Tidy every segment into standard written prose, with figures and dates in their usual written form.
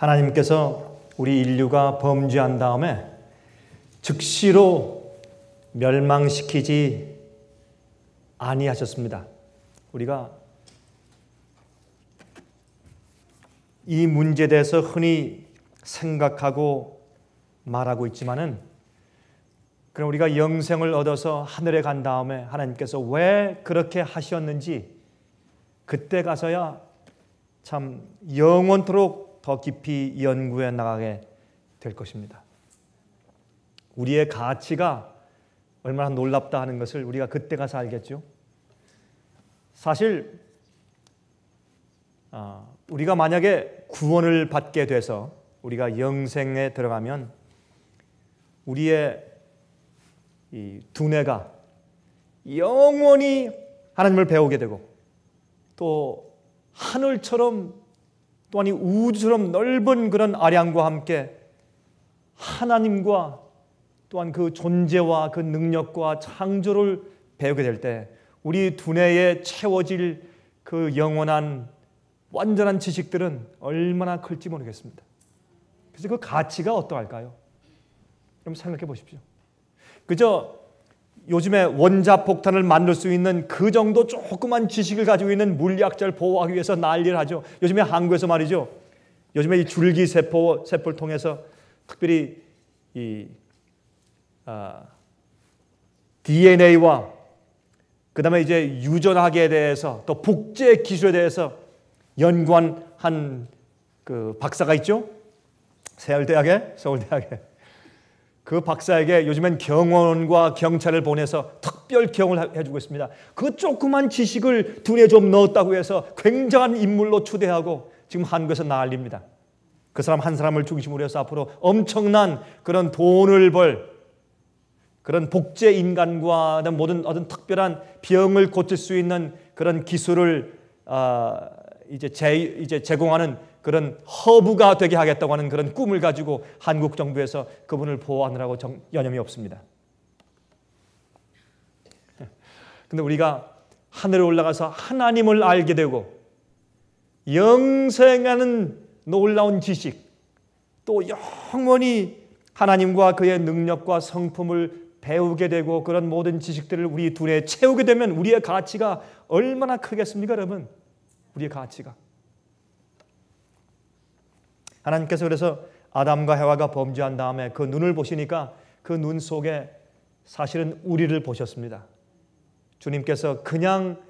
하나님께서 우리 인류가 범죄한 다음에 즉시로 멸망시키지 아니하셨습니다. 우리가 이 문제에 대해서 흔히 생각하고 말하고 있지만은, 그럼 우리가 영생을 얻어서 하늘에 간 다음에 하나님께서 왜 그렇게 하셨는지 그때 가서야 참 영원토록 더 깊이 연구해 나가게 될 것입니다. 우리의 가치가 얼마나 놀랍다 하는 것을 우리가 그때 가서 알겠죠. 사실 우리가 만약에 구원을 받게 돼서 우리가 영생에 들어가면 우리의 이 두뇌가 영원히 하나님을 배우게 되고, 또 하늘처럼 또한 이 우주처럼 넓은 그런 아량과 함께 하나님과 또한 그 존재와 그 능력과 창조를 배우게 될 때 우리 두뇌에 채워질 그 영원한 완전한 지식들은 얼마나 클지 모르겠습니다. 그래서 그 가치가 어떠할까요? 여러분 생각해 보십시오. 그저 요즘에 원자폭탄을 만들 수 있는 그 정도 조그만 지식을 가지고 있는 물리학자를 보호하기 위해서 난리를 하죠. 요즘에 한국에서 말이죠. 요즘에 이 줄기세포를 통해서 특별히 이 DNA와 그 다음에 이제 유전학에 대해서 또 복제 기술에 대해서 연구한 한 그 박사가 있죠. 서울대학에 그 박사에게 요즘엔 경호원과 경찰을 보내서 특별 경호를 해주고 있습니다. 그 조그만 지식을 두뇌에 좀 넣었다고 해서 굉장한 인물로 추대하고 지금 한국에서 난립니다. 그 사람 한 사람을 중심으로 해서 앞으로 엄청난 그런 돈을 벌 그런 복제 인간과 모든 어떤 특별한 병을 고칠 수 있는 그런 기술을 이제 제공하는 그런 허브가 되게 하겠다고 하는 그런 꿈을 가지고 한국 정부에서 그분을 보호하느라고 여념이 없습니다. 근데 우리가 하늘에 올라가서 하나님을 알게 되고 영생하는 놀라운 지식, 또 영원히 하나님과 그의 능력과 성품을 배우게 되고 그런 모든 지식들을 우리 두뇌에 채우게 되면 우리의 가치가 얼마나 크겠습니까, 여러분? 우리의 가치가. 하나님께서 그래서 아담과 해와가 범죄한 다음에 그 눈을 보시니까 그 눈 속에 사실은 우리를 보셨습니다. 주님께서 그냥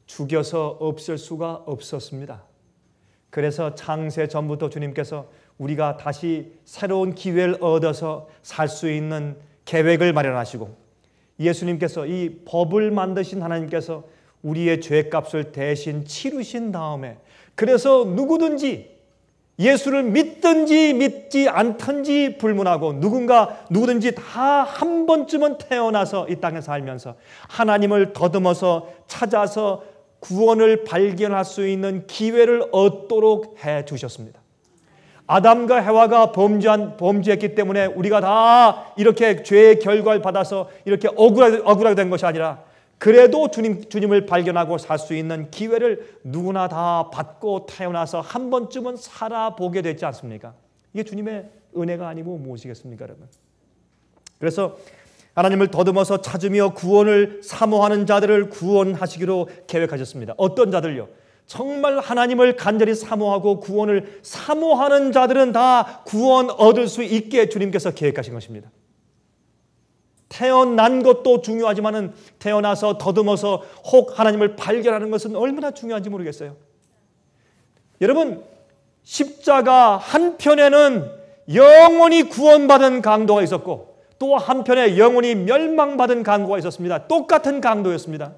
죽여서 없앨 수가 없었습니다. 그래서 창세 전부터 주님께서 우리가 다시 새로운 기회를 얻어서 살 수 있는 계획을 마련하시고, 예수님께서 이 법을 만드신 하나님께서 우리의 죄값을 대신 치르신 다음에, 그래서 누구든지 예수를 믿든지 믿지 않든지 불문하고 누구든지 다 한 번쯤은 태어나서 이 땅에 살면서 하나님을 더듬어서 찾아서 구원을 발견할 수 있는 기회를 얻도록 해 주셨습니다. 아담과 해와가 범죄했기 때문에 우리가 다 이렇게 죄의 결과를 받아서 이렇게 억울하게 된 것이 아니라, 그래도 주님을 발견하고 살 수 있는 기회를 누구나 다 받고 태어나서 한 번쯤은 살아보게 되지 않습니까? 이게 주님의 은혜가 아니고 무엇이겠습니까, 여러분? 그래서 하나님을 더듬어서 찾으며 구원을 사모하는 자들을 구원하시기로 계획하셨습니다. 어떤 자들요? 정말 하나님을 간절히 사모하고 구원을 사모하는 자들은 다 구원 얻을 수 있게 주님께서 계획하신 것입니다. 태어난 것도 중요하지만은 태어나서 더듬어서 혹 하나님을 발견하는 것은 얼마나 중요한지 모르겠어요. 여러분, 십자가 한편에는 영원히 구원받은 강도가 있었고 또 한편에 영원히 멸망받은 강도가 있었습니다. 똑같은 강도였습니다.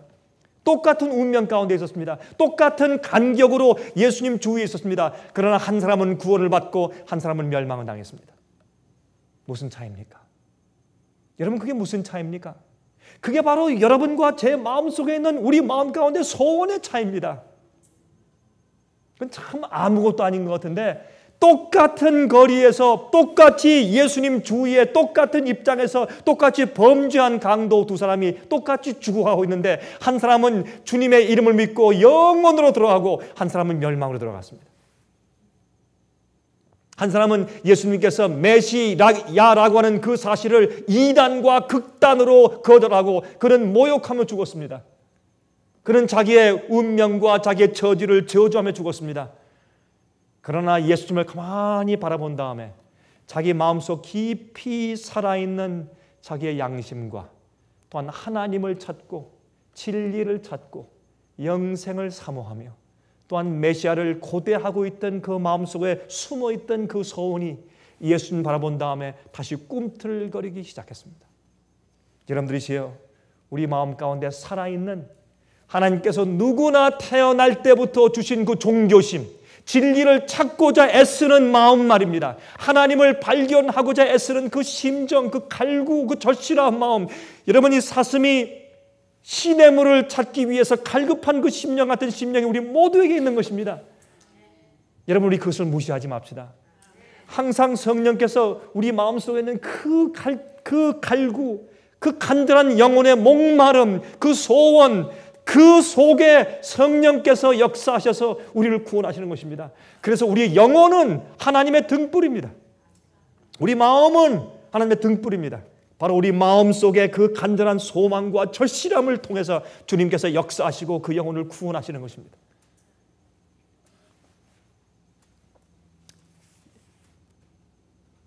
똑같은 운명 가운데 있었습니다. 똑같은 간격으로 예수님 주위에 있었습니다. 그러나 한 사람은 구원을 받고 한 사람은 멸망을 당했습니다. 무슨 차이입니까? 여러분, 그게 무슨 차이입니까? 그게 바로 여러분과 제 마음속에 있는 우리 마음 가운데 소원의 차이입니다. 그건 참 아무것도 아닌 것 같은데, 똑같은 거리에서 똑같이 예수님 주위에 똑같은 입장에서 똑같이 범죄한 강도 두 사람이 똑같이 죽어가고 있는데, 한 사람은 주님의 이름을 믿고 영원으로 들어가고 한 사람은 멸망으로 들어갔습니다. 한 사람은 예수님께서 메시야라고 하는 그 사실을 이단과 극단으로 거절하고 그는 모욕하며 죽었습니다. 그는 자기의 운명과 자기의 처지를 저주하며 죽었습니다. 그러나 예수님을 가만히 바라본 다음에 자기 마음속 깊이 살아있는 자기의 양심과 또한 하나님을 찾고 진리를 찾고 영생을 사모하며 또한 메시아를 고대하고 있던 그 마음속에 숨어있던 그 소원이 예수님 바라본 다음에 다시 꿈틀거리기 시작했습니다. 여러분들이시여, 우리 마음 가운데 살아있는 하나님께서 누구나 태어날 때부터 주신 그 종교심, 진리를 찾고자 애쓰는 마음 말입니다. 하나님을 발견하고자 애쓰는 그 심정, 그 갈구, 그 절실한 마음, 여러분이 사슴이 시냇물을 찾기 위해서 갈급한 그 심령 같은 심령이 우리 모두에게 있는 것입니다. 여러분, 우리 그것을 무시하지 맙시다. 항상 성령께서 우리 마음속에 있는 그 갈구, 그 간절한 영혼의 목마름, 그 소원, 그 속에 성령께서 역사하셔서 우리를 구원하시는 것입니다. 그래서 우리의 영혼은 하나님의 등불입니다. 우리 마음은 하나님의 등불입니다. 바로 우리 마음속에 그 간절한 소망과 절실함을 통해서 주님께서 역사하시고 그 영혼을 구원하시는 것입니다.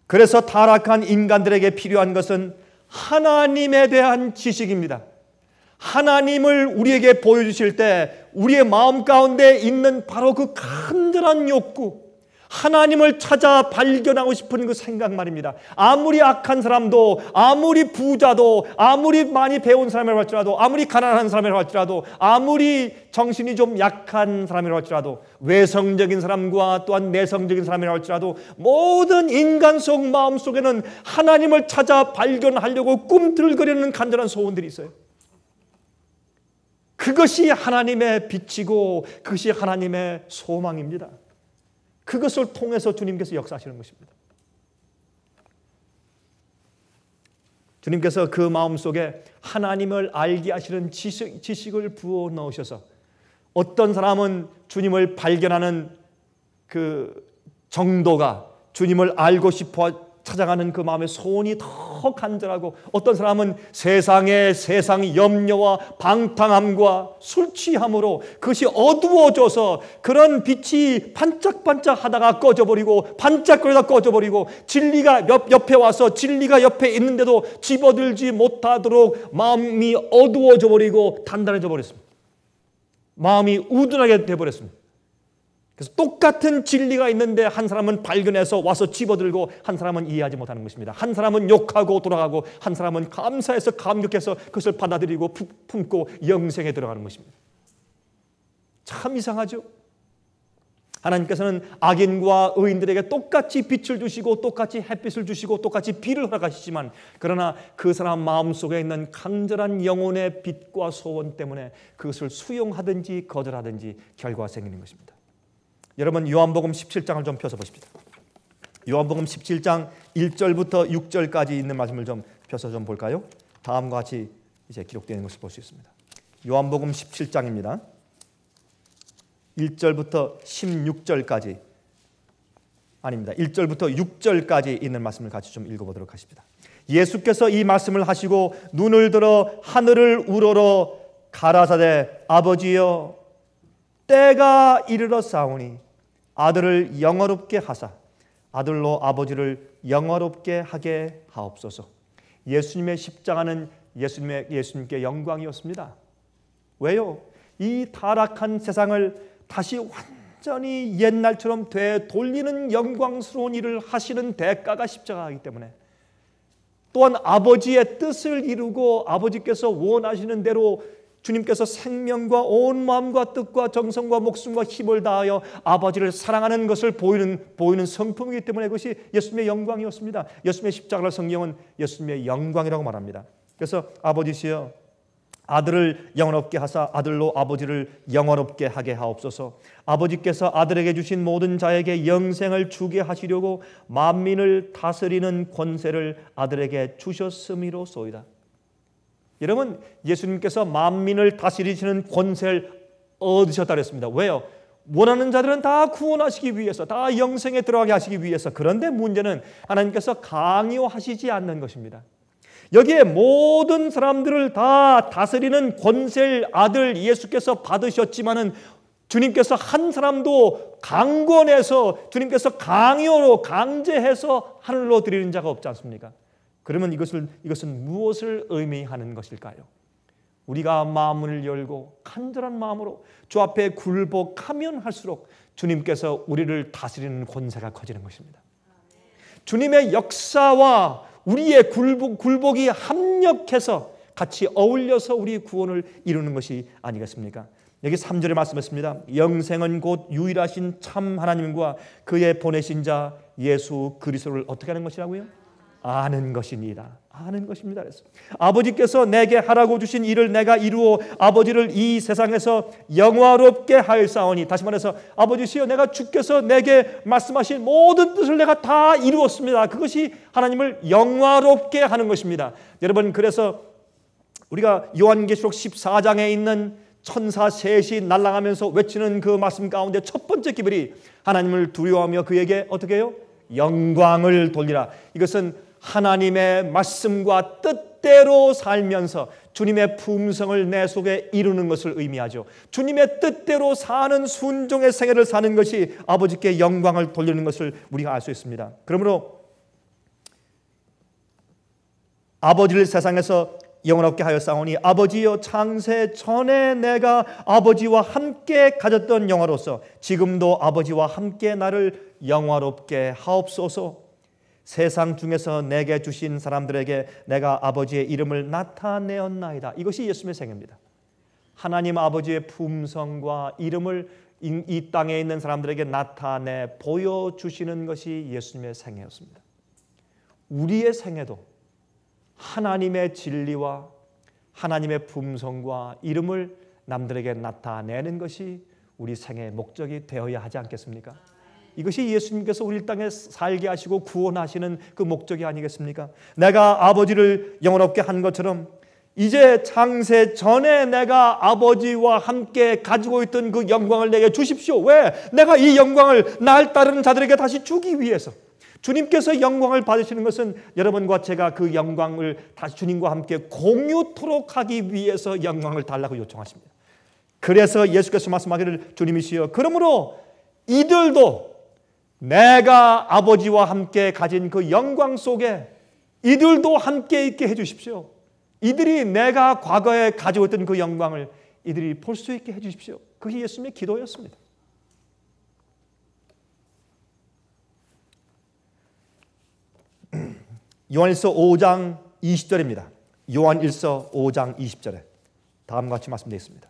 그래서 타락한 인간들에게 필요한 것은 하나님에 대한 지식입니다. 하나님을 우리에게 보여주실 때 우리의 마음 가운데 있는 바로 그 간절한 욕구, 하나님을 찾아 발견하고 싶은 그 생각 말입니다. 아무리 악한 사람도, 아무리 부자도, 아무리 많이 배운 사람이라고 할지라도, 아무리 가난한 사람이라고 할지라도, 아무리 정신이 좀 약한 사람이라고 할지라도, 외성적인 사람과 또한 내성적인 사람이라고 할지라도 모든 인간 속 마음 속에는 하나님을 찾아 발견하려고 꿈틀거리는 간절한 소원들이 있어요. 그것이 하나님의 빛이고 그것이 하나님의 소망입니다. 그것을 통해서 주님께서 역사하시는 것입니다. 주님께서 그 마음속에 하나님을 알게 하시는 지식을 부어 넣으셔서 어떤 사람은 주님을 발견하는 그 정도가 주님을 알고 싶어 찾아가는 그 마음의 소원이 더 간절하고, 어떤 사람은 세상 염려와 방탕함과 술 취함으로 그것이 어두워져서 그런 빛이 반짝반짝 하다가 꺼져버리고 반짝거리다 꺼져버리고, 진리가 옆에 와서 진리가 옆에 있는데도 집어들지 못하도록 마음이 어두워져 버리고 단단해져 버렸습니다. 마음이 우둔하게 되어버렸습니다. 그래서 똑같은 진리가 있는데 한 사람은 발견해서 와서 집어들고 한 사람은 이해하지 못하는 것입니다. 한 사람은 욕하고 돌아가고 한 사람은 감사해서 감격해서 그것을 받아들이고 품고 영생에 들어가는 것입니다. 참 이상하죠? 하나님께서는 악인과 의인들에게 똑같이 빛을 주시고 똑같이 햇빛을 주시고 똑같이 비를 허락하시지만, 그러나 그 사람 마음속에 있는 간절한 영혼의 빛과 소원 때문에 그것을 수용하든지 거절하든지 결과가 생기는 것입니다. 여러분, 요한복음 17장을 좀 펴서 보십시다. 요한복음 17장 1절부터 6절까지 있는 말씀을 좀 펴서 좀 볼까요? 다음과 같이 이제 기록되어 있는 것을 볼 수 있습니다. 요한복음 17장입니다. 1절부터 16절까지, 아닙니다. 1절부터 6절까지 있는 말씀을 같이 좀 읽어보도록 하십니다. 예수께서 이 말씀을 하시고 눈을 들어 하늘을 우러러 가라사대, 아버지여, 때가 이르러 싸우니 아들을 영화롭게 하사 아들로 아버지를 영화롭게 하게 하옵소서. 예수님의 십자가는 예수님께 영광이었습니다. 왜요? 이 타락한 세상을 다시 완전히 옛날처럼 되돌리는 영광스러운 일을 하시는 대가가 십자가이기 때문에, 또한 아버지의 뜻을 이루고 아버지께서 원하시는 대로 주님께서 생명과 온 마음과 뜻과 정성과 목숨과 힘을 다하여 아버지를 사랑하는 것을 보이는 성품이기 때문에 그것이 예수님의 영광이었습니다. 예수님의 십자가를 성경은 예수님의 영광이라고 말합니다. 그래서 아버지시여, 아들을 영원롭게 하사 아들로 아버지를 영원롭게 하게 하옵소서. 아버지께서 아들에게 주신 모든 자에게 영생을 주게 하시려고 만민을 다스리는 권세를 아들에게 주셨음이로소이다. 여러분, 예수님께서 만민을 다스리시는 권세를 얻으셨다 그랬습니다. 왜요? 원하는 자들은 다 구원하시기 위해서, 다 영생에 들어가게 하시기 위해서. 그런데 문제는 하나님께서 강요하시지 않는 것입니다. 여기에 모든 사람들을 다 다스리는 권세를 아들 예수께서 받으셨지만은 주님께서 한 사람도 강권해서, 주님께서 강요로 강제해서 하늘로 드리는 자가 없지 않습니까? 그러면 이것은 무엇을 의미하는 것일까요? 우리가 마음을 열고 간절한 마음으로 주 앞에 굴복하면 할수록 주님께서 우리를 다스리는 권세가 커지는 것입니다. 주님의 역사와 우리의 굴복이 합력해서 같이 어울려서 우리 구원을 이루는 것이 아니겠습니까? 여기 3절에 말씀했습니다. 영생은 곧 유일하신 참 하나님과 그의 보내신 자 예수 그리스도를 어떻게 하는 것이라고요? 아는 것이니이다. 아는 것입니다. 그래서 아버지께서 내게 하라고 주신 일을 내가 이루어 아버지를 이 세상에서 영화롭게 하였사오니, 다시 말해서 아버지시여, 내가 주께서 내게 말씀하신 모든 뜻을 내가 다 이루었습니다. 그것이 하나님을 영화롭게 하는 것입니다. 여러분, 그래서 우리가 요한계시록 14장에 있는 천사 셋이 날아가면서 외치는 그 말씀 가운데 첫 번째 기별이 하나님을 두려워하며 그에게 어떻게 해요? 영광을 돌리라. 이것은 하나님의 말씀과 뜻대로 살면서 주님의 품성을 내 속에 이루는 것을 의미하죠. 주님의 뜻대로 사는 순종의 생애를 사는 것이 아버지께 영광을 돌리는 것을 우리가 알 수 있습니다. 그러므로 아버지를 세상에서 영원롭게 하였사오니 아버지여, 창세 전에 내가 아버지와 함께 가졌던 영화로서 지금도 아버지와 함께 나를 영화롭게 하옵소서. 세상 중에서 내게 주신 사람들에게 내가 아버지의 이름을 나타내었나이다. 이것이 예수님의 생애입니다. 하나님 아버지의 품성과 이름을 이 땅에 있는 사람들에게 나타내 보여주시는 것이 예수님의 생애였습니다. 우리의 생애도 하나님의 진리와 하나님의 품성과 이름을 남들에게 나타내는 것이 우리 생애의 목적이 되어야 하지 않겠습니까? 이것이 예수님께서 우리 땅에 살게 하시고 구원하시는 그 목적이 아니겠습니까? 내가 아버지를 영원롭게 한 것처럼 이제 창세 전에 내가 아버지와 함께 가지고 있던 그 영광을 내게 주십시오. 왜? 내가 이 영광을 날 따르는 자들에게 다시 주기 위해서. 주님께서 영광을 받으시는 것은 여러분과 제가 그 영광을 다시 주님과 함께 공유토록 하기 위해서 영광을 달라고 요청하십니다. 그래서 예수께서 말씀하기를, 주님이시여, 그러므로 이들도 내가 아버지와 함께 가진 그 영광 속에 이들도 함께 있게 해주십시오. 이들이 내가 과거에 가지고 있던 그 영광을 이들이 볼 수 있게 해주십시오. 그게 예수님의 기도였습니다. 요한일서 5장 20절입니다. 요한일서 5장 20절에 다음과 같이 말씀되어 있습니다.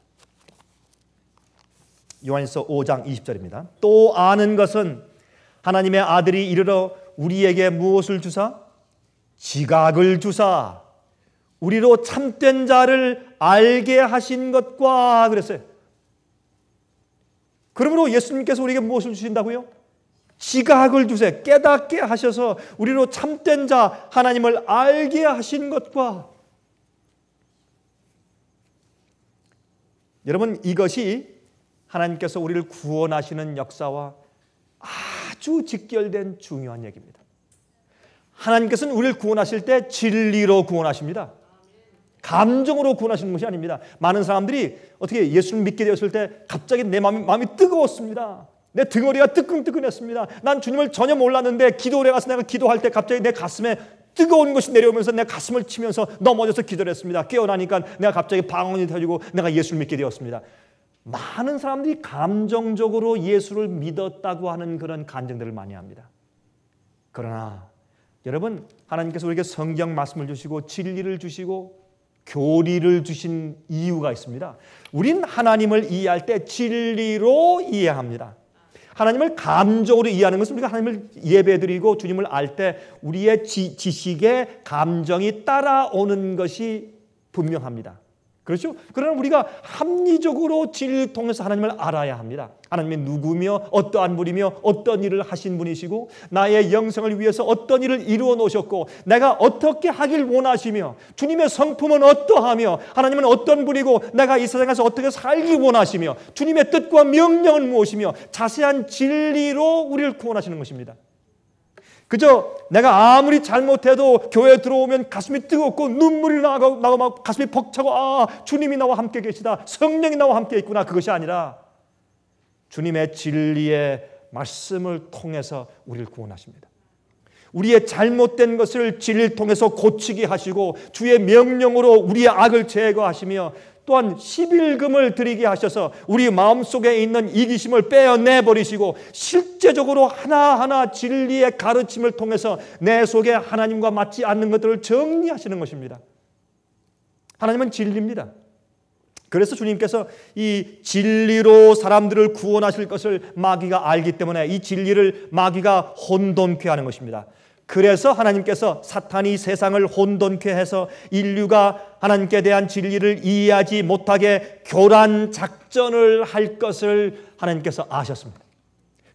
요한일서 5장 20절입니다. 또 아는 것은 하나님의 아들이 이르러 우리에게 무엇을 주사? 지각을 주사 우리로 참된 자를 알게 하신 것과 그랬어요. 그러므로 예수님께서 우리에게 무엇을 주신다고요? 지각을 주세요. 깨닫게 하셔서 우리로 참된 자 하나님을 알게 하신 것과. 여러분, 이것이 하나님께서 우리를 구원하시는 역사와 아주 직결된 중요한 얘기입니다. 하나님께서는 우리를 구원하실 때 진리로 구원하십니다. 감정으로 구원하시는 것이 아닙니다. 많은 사람들이 어떻게 예수를 믿게 되었을 때 갑자기 내 마음이 뜨거웠습니다. 내 등허리가 뜨끈뜨끈했습니다. 난 주님을 전혀 몰랐는데 기도원에 가서 내가 기도할 때 갑자기 내 가슴에 뜨거운 것이 내려오면서 내 가슴을 치면서 넘어져서 기도를 했습니다. 깨어나니까 내가 갑자기 방언이 터지고 내가 예수를 믿게 되었습니다. 많은 사람들이 감정적으로 예수를 믿었다고 하는 그런 간증들을 많이 합니다. 그러나 여러분, 하나님께서 우리에게 성경 말씀을 주시고 진리를 주시고 교리를 주신 이유가 있습니다. 우린 하나님을 이해할 때 진리로 이해합니다. 하나님을 감정으로 이해하는 것은 우리가 하나님을 예배드리고 주님을 알 때 우리의 지식에 감정이 따라오는 것이 분명합니다. 그렇죠? 그러나 우리가 합리적으로 진리를 통해서 하나님을 알아야 합니다. 하나님이 누구며 어떠한 분이며 어떤 일을 하신 분이시고 나의 영생을 위해서 어떤 일을 이루어 놓으셨고 내가 어떻게 하길 원하시며 주님의 성품은 어떠하며 하나님은 어떤 분이고 내가 이 세상에서 어떻게 살기 원하시며 주님의 뜻과 명령은 무엇이며 자세한 진리로 우리를 구원하시는 것입니다. 그저 내가 아무리 잘못해도 교회에 들어오면 가슴이 뜨겁고 눈물이 나고 막 가슴이 벅차고 주님이 나와 함께 계시다, 성령이 나와 함께 있구나, 그것이 아니라 주님의 진리의 말씀을 통해서 우리를 구원하십니다. 우리의 잘못된 것을 진리를 통해서 고치게 하시고 주의 명령으로 우리의 악을 제거하시며 또한 11금을 드리게 하셔서 우리 마음속에 있는 이기심을 빼어내버리시고 실제적으로 하나하나 진리의 가르침을 통해서 내 속에 하나님과 맞지 않는 것들을 정리하시는 것입니다. 하나님은 진리입니다. 그래서 주님께서 이 진리로 사람들을 구원하실 것을 마귀가 알기 때문에 이 진리를 마귀가 혼돈케 하는 것입니다. 그래서 하나님께서 사탄이 세상을 혼돈케 해서 인류가 하나님께 대한 진리를 이해하지 못하게 교란 작전을 할 것을 하나님께서 아셨습니다.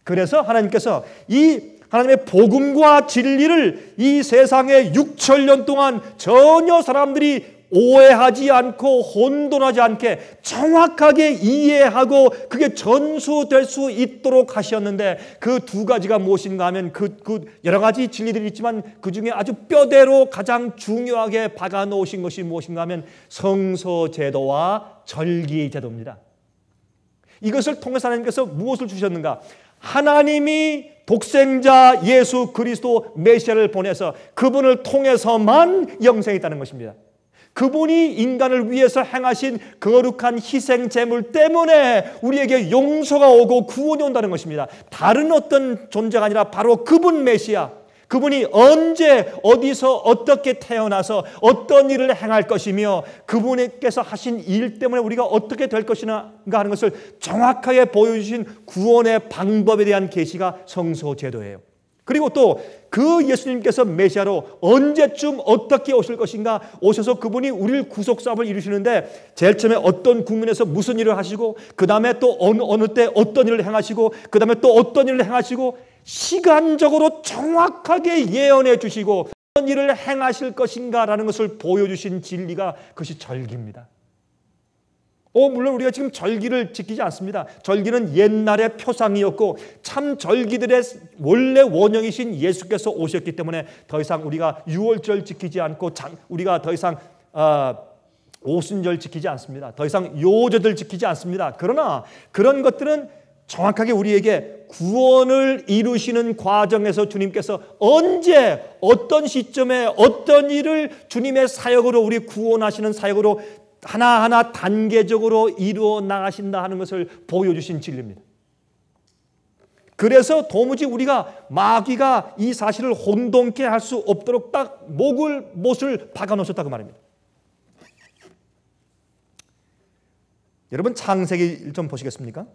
그래서 하나님께서 이 하나님의 복음과 진리를 이 세상에 6천년 동안 전혀 사람들이 오해하지 않고 혼돈하지 않게 정확하게 이해하고 그게 전수될 수 있도록 하셨는데 그 두 가지가 무엇인가 하면 그 여러 가지 진리들이 있지만 그 중에 아주 뼈대로 가장 중요하게 박아 놓으신 것이 무엇인가 하면 성소제도와 절기제도입니다. 이것을 통해서 하나님께서 무엇을 주셨는가? 하나님이 독생자 예수 그리스도 메시아를 보내서 그분을 통해서만 영생이 있다는 것입니다. 그분이 인간을 위해서 행하신 거룩한 희생 제물 때문에 우리에게 용서가 오고 구원이 온다는 것입니다. 다른 어떤 존재가 아니라 바로 그분 메시아, 그분이 언제 어디서 어떻게 태어나서 어떤 일을 행할 것이며 그분께서 하신 일 때문에 우리가 어떻게 될 것인가 하는 것을 정확하게 보여주신 구원의 방법에 대한 계시가 성소제도예요. 그리고 또 그 예수님께서 메시아로 언제쯤 어떻게 오실 것인가, 오셔서 그분이 우리를 구속사업을 이루시는데 제일 처음에 어떤 국민에서 무슨 일을 하시고 그 다음에 또 어느 때 어떤 일을 행하시고 그 다음에 또 어떤 일을 행하시고 시간적으로 정확하게 예언해 주시고 어떤 일을 행하실 것인가라는 것을 보여주신 진리가 그것이 절기입니다. 물론 우리가 지금 절기를 지키지 않습니다. 절기는 옛날의 표상이었고 참 절기들의 원래 원형이신 예수께서 오셨기 때문에 더 이상 우리가 유월절 지키지 않고 우리가 더 이상 오순절 지키지 않습니다. 더 이상 요절들 지키지 않습니다. 그러나 그런 것들은 정확하게 우리에게 구원을 이루시는 과정에서 주님께서 언제 어떤 시점에 어떤 일을 주님의 사역으로 우리 구원하시는 사역으로 하나하나 단계적으로 이루어 나가신다 하는 것을 보여주신 진리입니다. 그래서 도무지 우리가 마귀가 이 사실을 혼돈케 할 수 없도록 딱 못을 박아 놓으셨다고 말입니다. 여러분 창세기 좀 보시겠습니까?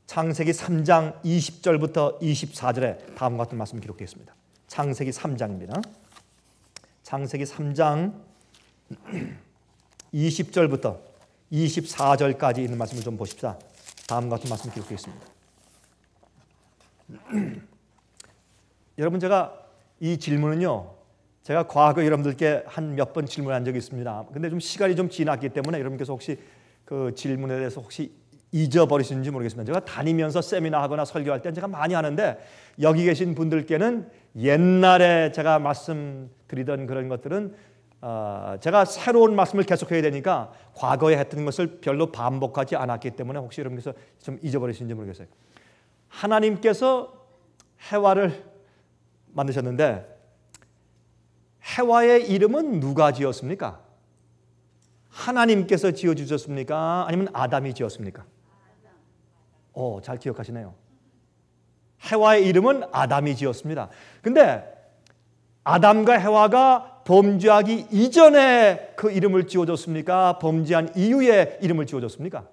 창세기 3장 20절부터 24절에 다음과 같은 말씀이 기록되어 있습니다. 창세기 3장입니다. 창세기 3장 20절부터 24절까지 있는 말씀을 좀 보십시다. 다음과 같은 말씀이 기록되어 있습니다. 여러분 제가 이 질문은요, 제가 과거 여러분들께 한 몇 번 질문한 적이 있습니다. 근데 좀 시간이 좀 지났기 때문에 여러분께서 혹시 그 질문에 대해서 혹시 잊어버리시는지 모르겠습니다. 제가 다니면서 세미나 하거나 설교할 때 제가 많이 하는데 여기 계신 분들께는 옛날에 제가 말씀드리던 그런 것들은 제가 새로운 말씀을 계속해야 되니까 과거에 했던 것을 별로 반복하지 않았기 때문에 혹시 여러분께서 좀 잊어버리시는지 모르겠어요. 하나님께서 해와를 만드셨는데 해와의 이름은 누가 지었습니까? 하나님께서 지어주셨습니까? 아니면 아담이 지었습니까? 잘 기억하시네요. 해와의 이름은 아담이 지었습니다. 근데 아담과 해와가 범죄하기 이전에 그 이름을 지어줬습니까? 범죄한 이후에 이름을 지어줬습니까?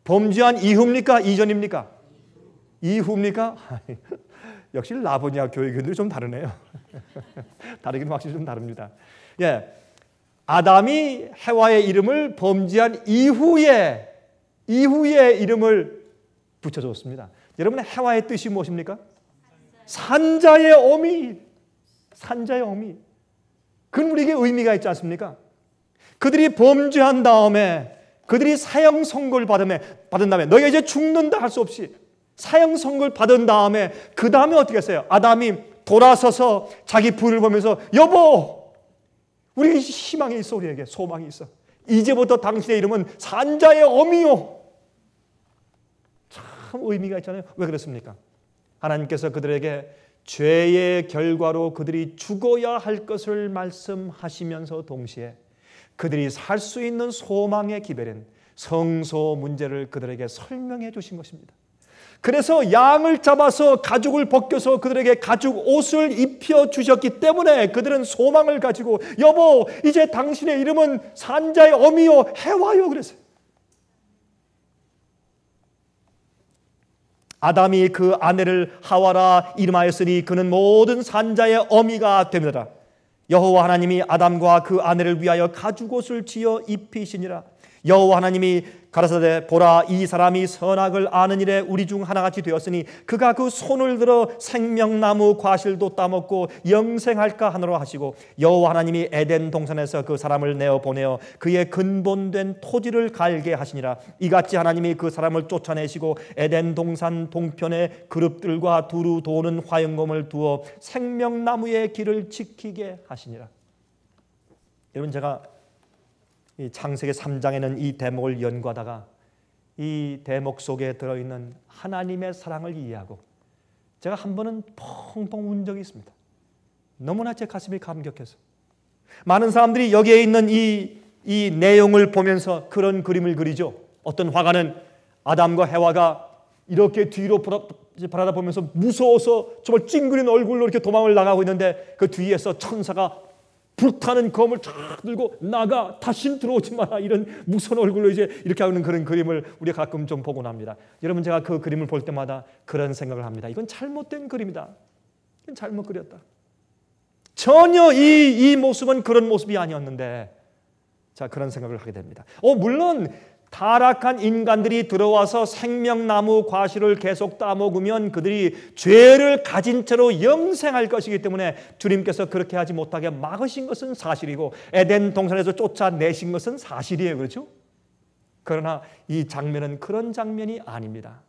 범죄한 이후입니까? 이전입니까? 이후입니까? 역시 라보니아 교회교인들이 좀 다르네요. 다르긴 확실히 좀 다릅니다. 예, 아담이 해와의 이름을 범죄한 이후에 이름을 붙여줬습니다. 여러분, 해와의 뜻이 무엇입니까? 산자의 어미. 산자의 어미. 그건 우리에게 의미가 있지 않습니까? 그들이 범죄한 다음에, 그들이 사형 선고를 받은 다음에, 너희가 이제 죽는다 할 수 없이 사형 선고를 받은 다음에, 그 다음에 어떻게 했어요? 아담이 돌아서서 자기 부인을 보면서, 여보, 우리에게 희망이 있어, 우리에게 소망이 있어. 이제부터 당신의 이름은 산자의 어미요. 참 의미가 있잖아요. 왜 그렇습니까? 하나님께서 그들에게 죄의 결과로 그들이 죽어야 할 것을 말씀하시면서 동시에 그들이 살 수 있는 소망의 기별인 성소 문제를 그들에게 설명해 주신 것입니다. 그래서 양을 잡아서 가죽을 벗겨서 그들에게 가죽 옷을 입혀 주셨기 때문에 그들은 소망을 가지고, 여보, 이제 당신의 이름은 산자의 어미요 해와요 그랬어요. 아담이 그 아내를 하와라 이름하였으니 그는 모든 산자의 어미가 되느라. 여호와 하나님이 아담과 그 아내를 위하여 가죽옷을 지어 입히시니라. 여호와 하나님이 가라사대, 보라, 이 사람이 선악을 아는 일에 우리 중 하나같이 되었으니 그가 그 손을 들어 생명나무 과실도 따먹고 영생할까 하노라 하시고, 여호와 하나님이 에덴 동산에서 그 사람을 내어 보내어 그의 근본된 토지를 갈게 하시니라. 이같이 하나님이 그 사람을 쫓아내시고 에덴 동산 동편에 그룹들과 두루 도는 화영검을 두어 생명나무의 길을 지키게 하시니라. 여러분, 제가 이 창세기 3장에는 이 대목을 연구하다가 이 대목 속에 들어있는 하나님의 사랑을 이해하고 제가 한 번은 펑펑 운 적이 있습니다. 너무나 제 가슴이 감격해서. 많은 사람들이 여기에 있는 이 내용을 보면서 그런 그림을 그리죠. 어떤 화가는 아담과 해와가 이렇게 뒤로 바라보면서 무서워서 정말 찡그린 얼굴로 이렇게 도망을 나가고 있는데, 그 뒤에서 천사가 불타는 검을 쫙 들고 나가, 다신 들어오지 마라, 이런 무서운 얼굴로 이제 이렇게 하는 그런 그림을 우리가 가끔 좀 보곤 합니다. 여러분, 제가 그 그림을 볼 때마다 그런 생각을 합니다. 이건 잘못된 그림이다. 이건 잘못 그렸다. 전혀 이 모습은 그런 모습이 아니었는데, 자, 그런 생각을 하게 됩니다. 물론 타락한 인간들이 들어와서 생명나무 과실을 계속 따먹으면 그들이 죄를 가진 채로 영생할 것이기 때문에 주님께서 그렇게 하지 못하게 막으신 것은 사실이고 에덴 동산에서 쫓아내신 것은 사실이에요. 그렇죠? 그러나 이 장면은 그런 장면이 아닙니다.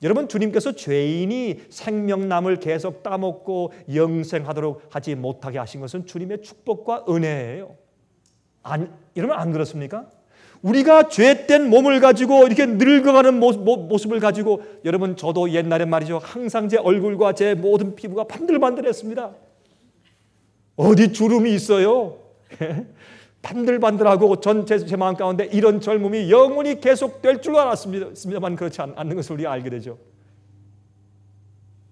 여러분, 주님께서 죄인이 생명나무를 계속 따먹고 영생하도록 하지 못하게 하신 것은 주님의 축복과 은혜예요. 여러분, 안 그렇습니까? 우리가 죄된 몸을 가지고 이렇게 늙어가는 모습을 가지고, 여러분, 저도 옛날에 말이죠, 항상 제 얼굴과 제 모든 피부가 반들반들했습니다. 어디 주름이 있어요? 반들반들하고 제 마음 가운데 이런 젊음이 영원히 계속될 줄 알았습니다만 그렇지 않는 것을 우리가 알게 되죠.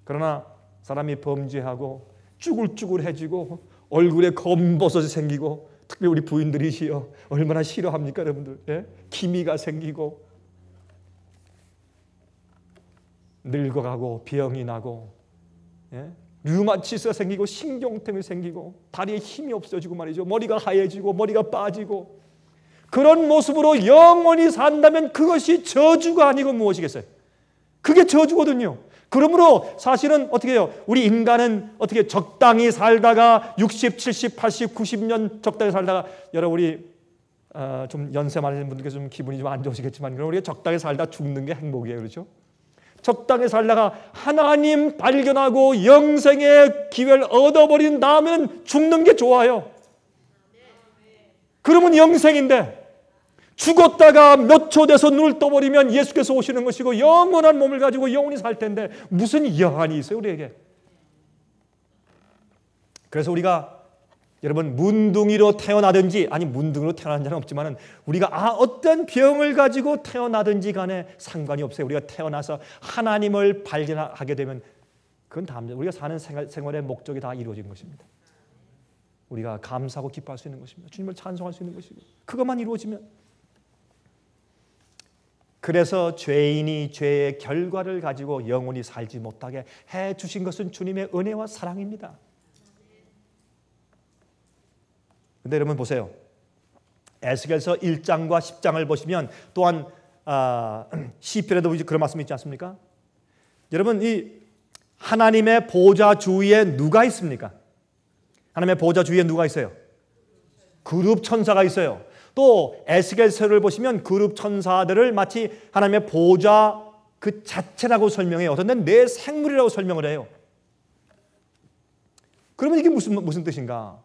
그러나 사람이 범죄하고 쭈글쭈글해지고 얼굴에 검버섯이 생기고, 특히 우리 부인들이시여 얼마나 싫어합니까, 여러분들? 예? 기미가 생기고 늙어가고 병이 나고, 예? 류마티스가 생기고 신경통이 생기고 다리에 힘이 없어지고 말이죠. 머리가 하얘지고 머리가 빠지고, 그런 모습으로 영원히 산다면 그것이 저주가 아니고 무엇이겠어요? 그게 저주거든요. 그러므로 사실은 어떻게 해요? 우리 인간은 어떻게 적당히 살다가 60, 70, 80, 90년 적당히 살다가, 여러분, 우리 좀 연세 많으신 분들께 좀 기분이 좀 안 좋으시겠지만, 그럼 우리가 적당히 살다 죽는 게 행복이에요. 그렇죠? 적당히 살다가 하나님 발견하고 영생의 기회를 얻어버린 다음에는 죽는 게 좋아요. 그러면 영생인데, 죽었다가 몇 초 돼서 눈을 떠버리면 예수께서 오시는 것이고 영원한 몸을 가지고 영원히 살 텐데 무슨 여한이 있어요, 우리에게? 그래서 우리가, 여러분, 문둥이로 태어나든지, 아니 문둥이로 태어난 자는 없지만 우리가 어떤 병을 가지고 태어나든지 간에 상관이 없어요. 우리가 태어나서 하나님을 발견하게 되면 그건 다 우리가 사는 생활의 목적이 다 이루어진 것입니다. 우리가 감사하고 기뻐할 수 있는 것입니다. 주님을 찬송할 수 있는 것이고, 그것만 이루어지면. 그래서 죄인이 죄의 결과를 가지고 영원히 살지 못하게 해 주신 것은 주님의 은혜와 사랑입니다. 근데 여러분 보세요. 에스겔서 1장과 10장을 보시면 또한 시편에도 그런 말씀이 있지 않습니까? 여러분, 이 하나님의 보좌 주위에 누가 있습니까? 하나님의 보좌 주위에 누가 있어요? 그룹 천사가 있어요. 또 에스겔서를 보시면 그룹 천사들을 마치 하나님의 보좌 그 자체라고 설명해요. 어떤 데는 내 생물이라고 설명을 해요. 그러면 이게 무슨 뜻인가?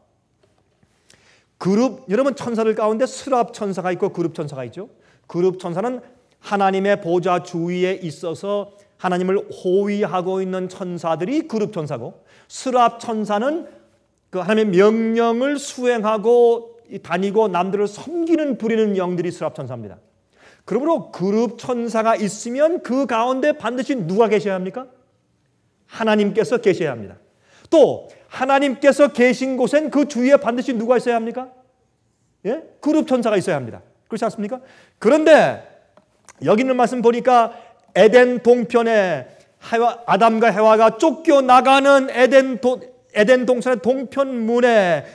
여러분 천사들 가운데 스랍 천사가 있고 그룹 천사가 있죠. 그룹 천사는 하나님의 보좌 주위에 있어서 하나님을 호위하고 있는 천사들이 그룹 천사고, 스랍 천사는 그 하나님의 명령을 수행하고 다니고 남들을 섬기는 부리는 영들이 스랍 천사입니다. 그러므로 그룹 천사가 있으면 그 가운데 반드시 누가 계셔야 합니까? 하나님께서 계셔야 합니다. 또 하나님께서 계신 곳엔 그 주위에 반드시 누가 있어야 합니까? 예? 그룹 천사가 있어야 합니다. 그렇지 않습니까? 그런데 여기 있는 말씀 보니까 에덴 동편에 아담과 해와가 쫓겨나가는 에덴 동산의 동편문에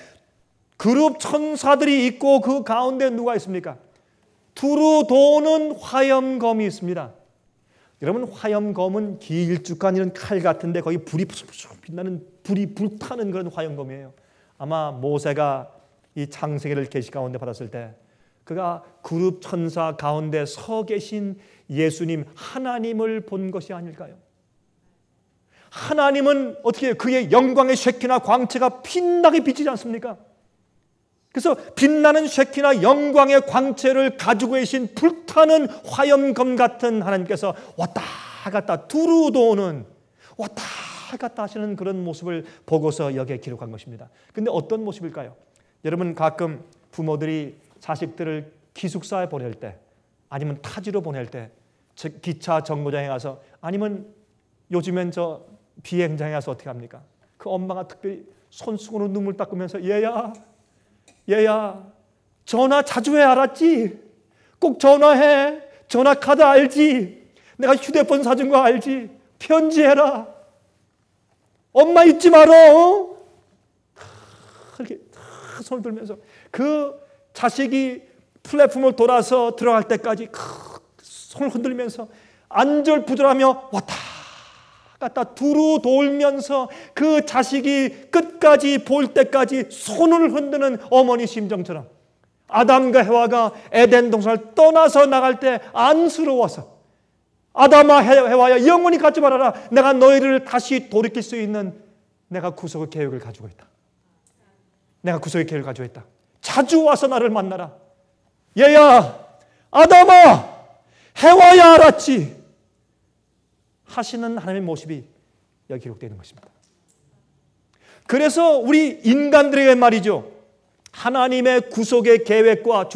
그룹 천사들이 있고 그 가운데 누가 있습니까? 두루 도는 화염검이 있습니다. 여러분, 화염검은 길쭉한 이런 칼 같은데 거기 불이 빛나는, 불이 불타는 그런 화염검이에요. 아마 모세가 이 창세기를 계시 가운데 받았을 때 그가 그룹 천사 가운데 서 계신 예수님, 하나님을 본 것이 아닐까요? 하나님은 어떻게 그의 영광의 쉐키나 광채가 빛나게 비치지 않습니까? 그래서 빛나는 쉐키나 영광의 광채를 가지고 계신 불타는 화염검 같은 하나님께서 왔다 갔다 두루 도는, 왔다 갔다 하시는 그런 모습을 보고서 여기에 기록한 것입니다. 그런데 어떤 모습일까요? 여러분, 가끔 부모들이 자식들을 기숙사에 보낼 때, 아니면 타지로 보낼 때, 기차 정거장에 가서, 아니면 요즘엔 저 비행장에 가서 어떻게 합니까? 그 엄마가 특별히 손수건으로 눈물 닦으면서 얘야 전화 자주 해, 알았지? 꼭 전화해. 전화카드 알지? 내가 휴대폰 사준 거 알지? 편지해라. 엄마 잊지 말어. 이렇게 손을 들면서 그 자식이 플랫폼을 돌아서 들어갈 때까지 손을 흔들면서 안절부절하며 왔다 갔다 두루 돌면서 그 자식이 끝까지 볼 때까지 손을 흔드는 어머니 심정처럼, 아담과 해와가 에덴 동산을 떠나서 나갈 때 안쓰러워서, 아담아 해와야 영원히 가지 말아라. 내가 너희를 다시 돌이킬 수 있는 내가 구속의 계획을 가지고 있다. 내가 구속의 계획을 가지고 있다. 자주 와서 나를 만나라. 얘야, 아담아, 해와야, 알았지? 하시는 하나님의 모습이 여기 기록되어 있는 것입니다. 그래서 우리 인간들에게 말이죠, 하나님의 구속의 계획과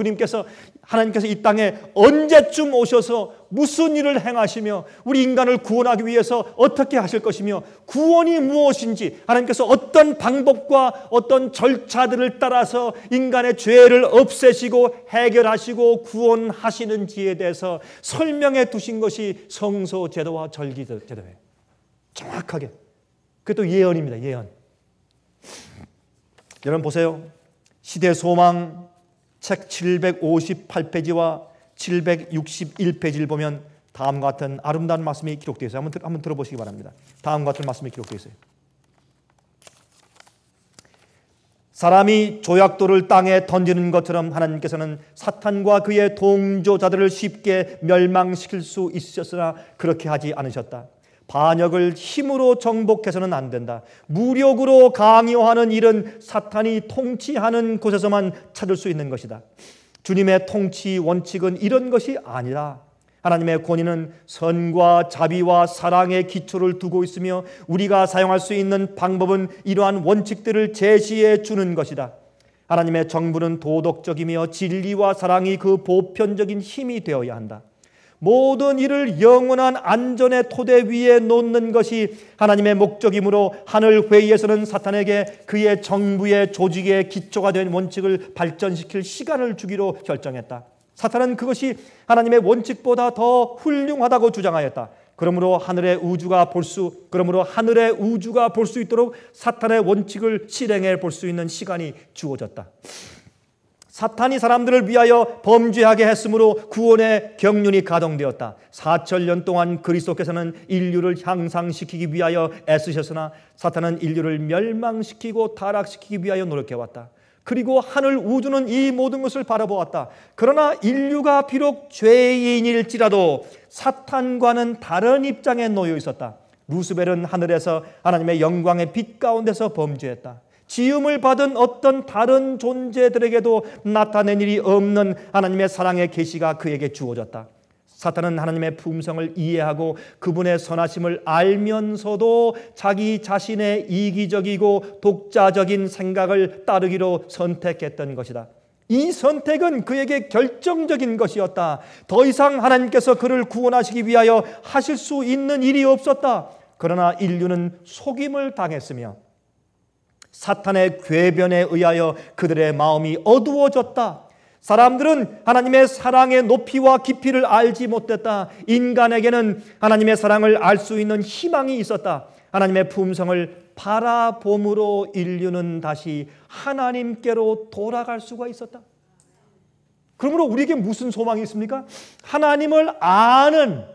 하나님께서 이 땅에 언제쯤 오셔서 무슨 일을 행하시며 우리 인간을 구원하기 위해서 어떻게 하실 것이며 구원이 무엇인지, 하나님께서 어떤 방법과 어떤 절차들을 따라서 인간의 죄를 없애시고 해결하시고 구원하시는지에 대해서 설명해 두신 것이 성소 제도와 절기 제도예요. 정확하게. 그게 또 예언입니다. 예언. 여러분 보세요. 시대소망 책 758페이지와 761페이지를 보면 다음과 같은 아름다운 말씀이 기록되어 있어요. 한번 들어보시기 바랍니다. 다음과 같은 말씀이 기록되어 있어요. 사람이 조약돌을 땅에 던지는 것처럼 하나님께서는 사탄과 그의 동조자들을 쉽게 멸망시킬 수 있으셨으나 그렇게 하지 않으셨다. 반역을 힘으로 정복해서는 안 된다. 무력으로 강요하는 일은 사탄이 통치하는 곳에서만 찾을 수 있는 것이다. 주님의 통치 원칙은 이런 것이 아니라 하나님의 권위는 선과 자비와 사랑의 기초를 두고 있으며 우리가 사용할 수 있는 방법은 이러한 원칙들을 제시해 주는 것이다. 하나님의 정부는 도덕적이며 진리와 사랑이 그 보편적인 힘이 되어야 한다. 모든 일을 영원한 안전의 토대 위에 놓는 것이 하나님의 목적이므로 하늘 회의에서는 사탄에게 그의 정부의 조직의 기초가 된 원칙을 발전시킬 시간을 주기로 결정했다. 사탄은 그것이 하나님의 원칙보다 더 훌륭하다고 주장하였다. 그러므로 하늘의 우주가 볼 수 있도록 사탄의 원칙을 실행해 볼 수 있는 시간이 주어졌다. 사탄이 사람들을 위하여 범죄하게 했으므로 구원의 경륜이 가동되었다. 4,000년 동안 그리스도께서는 인류를 향상시키기 위하여 애쓰셨으나 사탄은 인류를 멸망시키고 타락시키기 위하여 노력해왔다. 그리고 하늘 우주는 이 모든 것을 바라보았다. 그러나 인류가 비록 죄인일지라도 사탄과는 다른 입장에 놓여 있었다. 루스벨은 하늘에서 하나님의 영광의 빛 가운데서 범죄했다. 지음을 받은 어떤 다른 존재들에게도 나타낸 일이 없는 하나님의 사랑의 계시가 그에게 주어졌다. 사탄은 하나님의 품성을 이해하고 그분의 선하심을 알면서도 자기 자신의 이기적이고 독자적인 생각을 따르기로 선택했던 것이다. 이 선택은 그에게 결정적인 것이었다. 더 이상 하나님께서 그를 구원하시기 위하여 하실 수 있는 일이 없었다. 그러나 인류는 속임을 당했으며 사탄의 궤변에 의하여 그들의 마음이 어두워졌다. 사람들은 하나님의 사랑의 높이와 깊이를 알지 못했다. 인간에게는 하나님의 사랑을 알 수 있는 희망이 있었다. 하나님의 품성을 바라봄으로 인류는 다시 하나님께로 돌아갈 수가 있었다. 그러므로 우리에게 무슨 소망이 있습니까? 하나님을 아는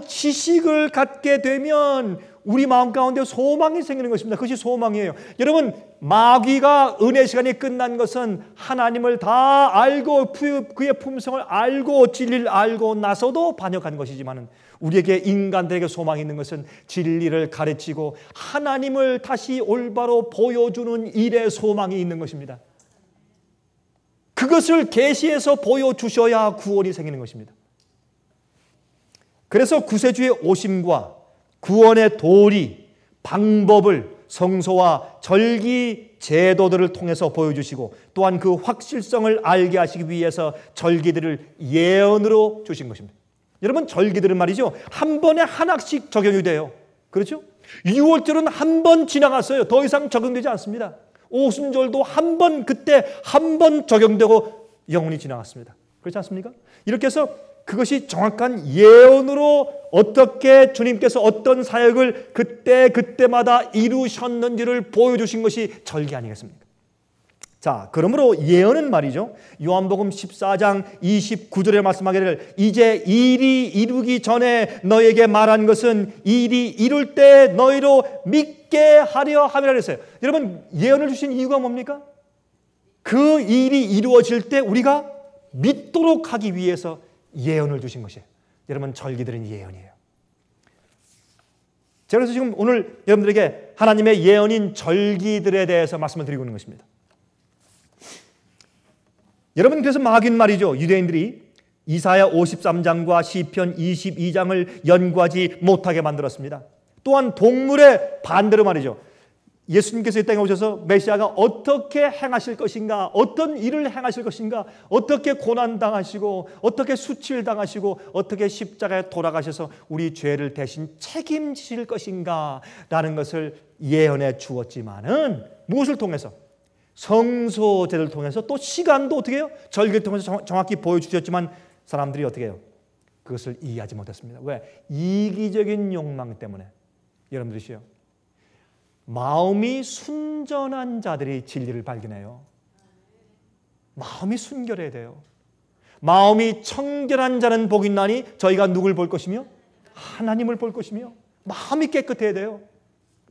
지식을 갖게 되면 우리 마음 가운데 소망이 생기는 것입니다. 그것이 소망이에요. 여러분, 마귀가 은혜 시간이 끝난 것은 하나님을 다 알고 그의 품성을 알고 진리를 알고 나서도 반역한 것이지만 우리에게 인간들에게 소망이 있는 것은 진리를 가르치고 하나님을 다시 올바로 보여주는 일에 소망이 있는 것입니다. 그것을 계시해서 보여주셔야 구원이 생기는 것입니다. 그래서 구세주의 오심과 구원의 도리, 방법을 성소와 절기 제도들을 통해서 보여주시고 또한 그 확실성을 알게 하시기 위해서 절기들을 예언으로 주신 것입니다. 여러분, 절기들은 말이죠, 한 번에 하나씩 적용이 돼요. 그렇죠? 6월절은 한 번 지나갔어요. 더 이상 적용되지 않습니다. 오순절도 그때 한 번 적용되고 영원히 지나갔습니다. 그렇지 않습니까? 이렇게 해서 그것이 정확한 예언으로 어떻게 주님께서 어떤 사역을 그때마다 이루셨는지를 보여주신 것이 절기 아니겠습니까? 자, 그러므로 예언은 말이죠, 요한복음 14장 29절에 말씀하기를 이제 일이 이루기 전에 너에게 말한 것은 일이 이룰 때 너희로 믿게 하려 함이라 그랬어요. 여러분, 예언을 주신 이유가 뭡니까? 그 일이 이루어질 때 우리가 믿도록 하기 위해서 예언을 주신 것이에요. 여러분, 절기들은 예언이에요. 제가 그래서 지금 오늘 여러분들에게 하나님의 예언인 절기들에 대해서 말씀을 드리고 있는 것입니다. 여러분, 그래서 마귀는 말이죠, 유대인들이 이사야 53장과 시편 22장을 연구하지 못하게 만들었습니다. 또한 동물의 반대로 말이죠, 예수님께서 이 땅에 오셔서 메시아가 어떻게 행하실 것인가, 어떤 일을 행하실 것인가, 어떻게 고난당하시고 어떻게 수치를 당하시고 어떻게 십자가에 돌아가셔서 우리 죄를 대신 책임지실 것인가 라는 것을 예언해 주었지만은 무엇을 통해서? 성소제를 통해서, 또 시간도 어떻게 해요? 절기를 통해서 정확히 보여주셨지만 사람들이 어떻게 해요? 그것을 이해하지 못했습니다. 왜? 이기적인 욕망 때문에. 여러분들이시요, 마음이 순전한 자들이 진리를 발견해요. 마음이 순결해야 돼요. 마음이 청결한 자는 복이 있나니 저희가 누굴 볼 것이며? 하나님을 볼 것이며. 마음이 깨끗해야 돼요.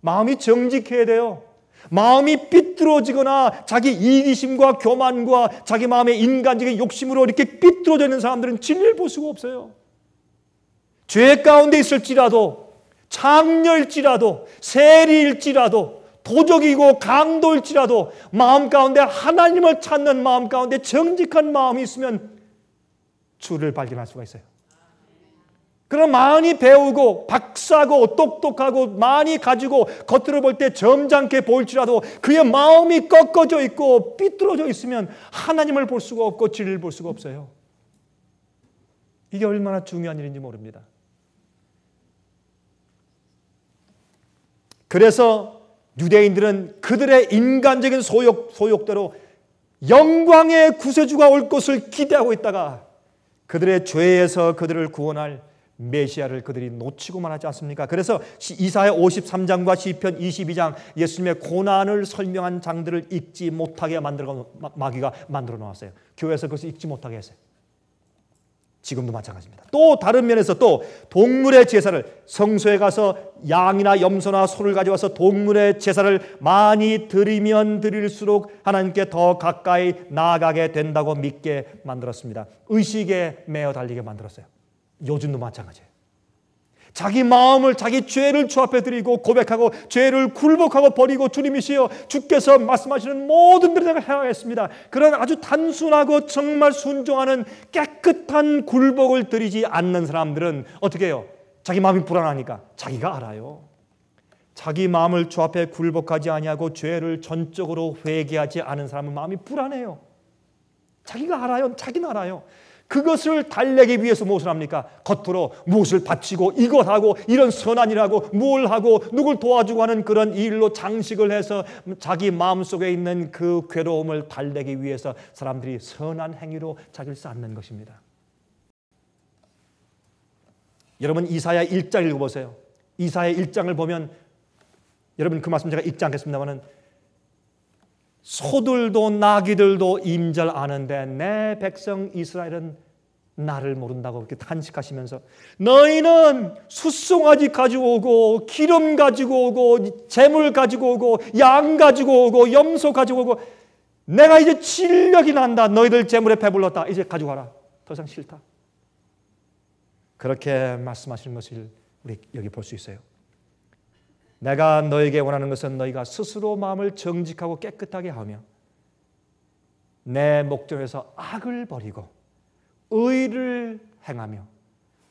마음이 정직해야 돼요. 마음이 삐뚤어지거나 자기 이기심과 교만과 자기 마음의 인간적인 욕심으로 이렇게 삐뚤어져 있는 사람들은 진리를 볼 수가 없어요. 죄 가운데 있을지라도, 창녀일지라도, 세리일지라도, 도적이고 강도일지라도 마음 가운데 하나님을 찾는 마음 가운데 정직한 마음이 있으면 주를 발견할 수가 있어요. 그럼 많이 배우고 박사고 똑똑하고 많이 가지고 겉으로 볼 때 점잖게 보일지라도 그의 마음이 꺾어져 있고 삐뚤어져 있으면 하나님을 볼 수가 없고 진리를 볼 수가 없어요. 이게 얼마나 중요한 일인지 모릅니다. 그래서 유대인들은 그들의 인간적인 소욕대로 영광의 구세주가 올 것을 기대하고 있다가 그들의 죄에서 그들을 구원할 메시아를 그들이 놓치고만 하지 않습니까? 그래서 이사야 53장과 시편 22장 예수님의 고난을 설명한 장들을 읽지 못하게 마귀가 만들어 놓았어요. 교회에서 그것을 읽지 못하게 했어요. 지금도 마찬가지입니다. 또 다른 면에서 또 동물의 제사를, 성소에 가서 양이나 염소나 소를 가져와서 동물의 제사를 많이 드리면 드릴수록 하나님께 더 가까이 나아가게 된다고 믿게 만들었습니다. 의식에 매어 달리게 만들었어요. 요즘도 마찬가지예요. 자기 마음을, 자기 죄를 주 앞에 드리고 고백하고 죄를 굴복하고 버리고 주님이시여 주께서 말씀하시는 모든 대로 내가 행하겠습니다. 그런 아주 단순하고 정말 순종하는 깨끗한 굴복을 드리지 않는 사람들은 어떻게 해요? 자기 마음이 불안하니까 자기가 알아요. 자기 마음을 주 앞에 굴복하지 아니하고 죄를 전적으로 회개하지 않은 사람은 마음이 불안해요. 자기가 알아요. 자기는 알아요. 그것을 달래기 위해서 무엇을 합니까? 겉으로 무엇을 바치고 이것하고 이런 선한 일하고 뭘 하고 누굴 도와주고 하는 그런 일로 장식을 해서 자기 마음속에 있는 그 괴로움을 달래기 위해서 사람들이 선한 행위로 자기를 쌓는 것입니다. 여러분 이사야 1장 읽어보세요. 이사야 1장을 보면 여러분 그 말씀 제가 읽지 않겠습니다만 소들도 나귀들도 임절 아는데 내 백성 이스라엘은 나를 모른다고 그렇게 탄식하시면서 너희는 숫송아지 가지고 오고 기름 가지고 오고 재물 가지고 오고 양 가지고 오고 염소 가지고 오고 내가 이제 진력이 난다. 너희들 재물에 배불렀다. 이제 가지고 가라. 더 이상 싫다. 그렇게 말씀하시는 것을 우리 여기 볼 수 있어요. 내가 너에게 원하는 것은 너희가 스스로 마음을 정직하고 깨끗하게 하며 내 목전에서 악을 버리고 의를 행하며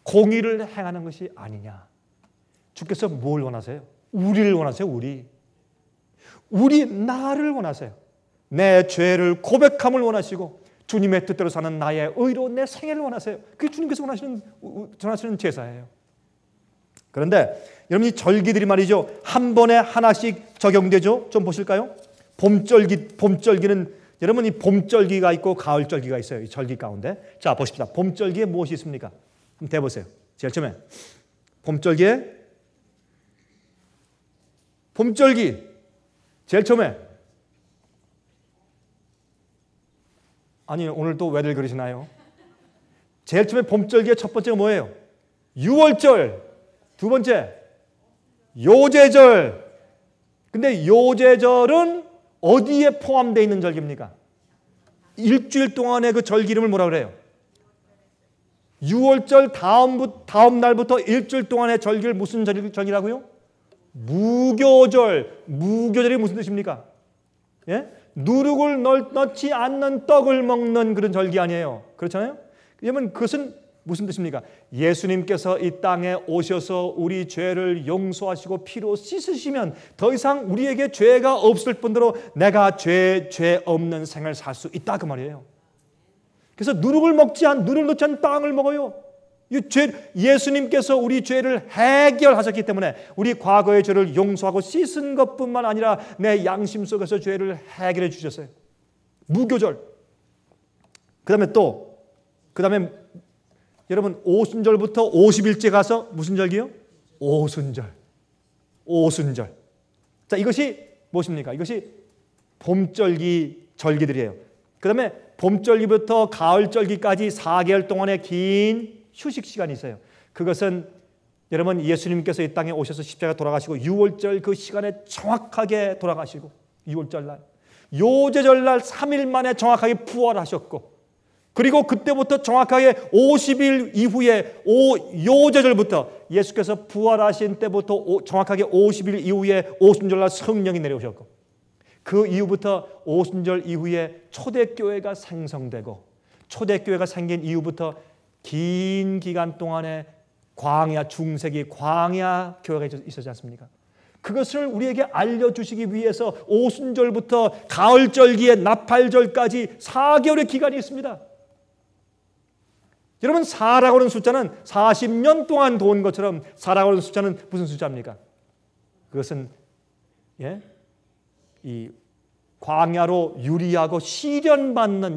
공의를 행하는 것이 아니냐. 주께서 뭘 원하세요? 우리를 원하세요. 우리 나를 원하세요. 내 죄를 고백함을 원하시고 주님의 뜻대로 사는 나의 의로 내 생애를 원하세요. 그게 주님께서 전하시는 제사예요. 그런데 여러분 이 절기들이 말이죠. 한 번에 하나씩 적용되죠. 좀 보실까요? 봄절기는 여러분 이 봄절기가 있고 가을절기가 있어요. 이 절기 가운데. 자 보십시다. 봄절기에 무엇이 있습니까? 한번 대보세요. 제일 처음에 봄절기 제일 처음에 아니 오늘 또 왜들 그러시나요? 제일 처음에 봄절기의 첫 번째가 뭐예요? 유월절. 두 번째 요제절. 근데 요제절은 어디에 포함되어 있는 절기입니까? 일주일 동안의 그 절기 이름을 뭐라 그래요? 유월절 다음 날부터 일주일 동안의 절기를 무슨 절기라고요? 무교절. 무교절이 무슨 뜻입니까? 예? 누룩을 넣지 않는 떡을 먹는 그런 절기 아니에요. 그렇잖아요? 그러면 그것은 무슨 뜻입니까? 예수님께서 이 땅에 오셔서 우리 죄를 용서하시고 피로 씻으시면 더 이상 우리에게 죄가 없을 뿐더러 내가 죄 없는 생을 살 수 있다 그 말이에요. 그래서 누룩을 넣지 않은 빵을 먹어요. 예수님께서 우리 죄를 해결하셨기 때문에 우리 과거의 죄를 용서하고 씻은 것뿐만 아니라 내 양심 속에서 죄를 해결해 주셨어요. 무교절. 그다음에 여러분 오순절부터 50일째 가서 무슨 절기요? 오순절. 자 이것이 무엇입니까? 이것이 봄절기 절기들이에요. 그 다음에 봄절기부터 가을절기까지 4개월 동안의 긴 휴식 시간이 있어요. 그것은 여러분 예수님께서 이 땅에 오셔서 십자가 돌아가시고 6월절 그 시간에 정확하게 돌아가시고 6월절날 요제절날 3일 만에 정확하게 부활하셨고 그리고 그때부터 정확하게 50일 이후에 요제절부터 예수께서 부활하신 때부터 정확하게 50일 이후에 오순절날 성령이 내려오셨고 그 이후부터 오순절 이후에 초대교회가 생성되고 초대교회가 생긴 이후부터 긴 기간 동안에 중세기 광야 교회가 있었지 않습니까? 그것을 우리에게 알려주시기 위해서 오순절부터 가을절기에 나팔절까지 4개월의 기간이 있습니다. 여러분 4라고 하는 숫자는 40년 동안 도운 것처럼 4라고 하는 숫자는 무슨 숫자입니까? 그것은 이 광야로 유리하고 시련받는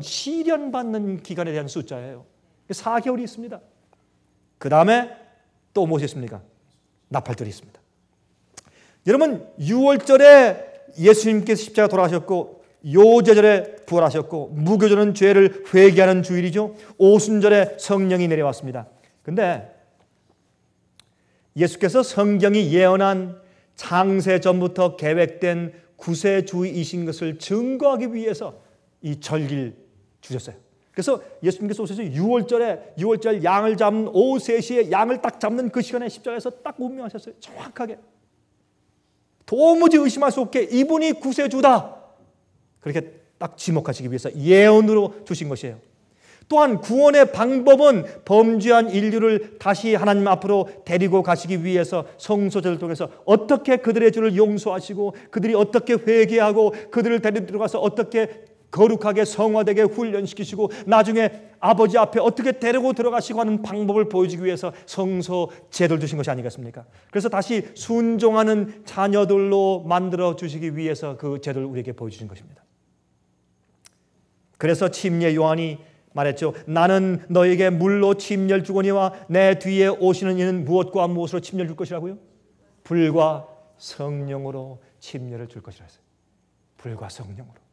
기간에 대한 숫자예요. 4개월이 있습니다. 그 다음에 또 무엇이 있습니까? 나팔들이 있습니다. 여러분, 6월절에 예수님께서 십자가 돌아가셨고, 요제절에 부활하셨고, 무교절은 죄를 회개하는 주일이죠. 오순절에 성령이 내려왔습니다. 근데 예수께서 성경이 예언한 창세 전부터 계획된 구세주이신 것을 증거하기 위해서 이 절기를 주셨어요. 그래서 예수님께서 오셔서 6월절 양을 잡는 오후 3시에 양을 딱 잡는 그 시간에 십자가에서 딱 운명하셨어요. 정확하게. 도무지 의심할 수 없게 이분이 구세주다. 그렇게 딱 지목하시기 위해서 예언으로 주신 것이에요. 또한 구원의 방법은 범죄한 인류를 다시 하나님 앞으로 데리고 가시기 위해서 성소절을 통해서 어떻게 그들의 죄를 용서하시고 그들이 어떻게 회개하고 그들을 데리고 가서 어떻게 거룩하게 성화되게 훈련시키시고 나중에 아버지 앞에 어떻게 데리고 들어가시고 하는 방법을 보여주기 위해서 성소 제도를 주신 것이 아니겠습니까? 그래서 다시 순종하는 자녀들로 만들어 주시기 위해서 그 제도를 우리에게 보여주신 것입니다. 그래서 침례 요한이 말했죠. 나는 너에게 물로 침례를 주거니와 내 뒤에 오시는 이는 무엇과 무엇으로 침례를 줄 것이라고요? 불과 성령으로 침례를 줄 것이라 했어요. 불과 성령으로.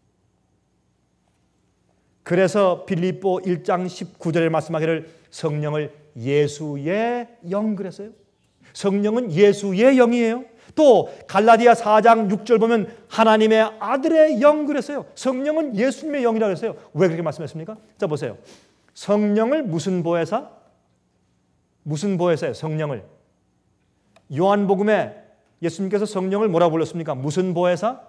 그래서 빌립보 1장 19절에 말씀하기를 성령을 예수의 영 그랬어요. 성령은 예수의 영이에요. 또 갈라디아 4장 6절 보면 하나님의 아들의 영 그랬어요. 성령은 예수님의 영이라고 했어요. 왜 그렇게 말씀했습니까? 자 보세요. 성령을 무슨 보혜사? 무슨 보혜사예요? 성령을. 요한복음에 예수님께서 성령을 뭐라고 불렀습니까? 무슨 보혜사?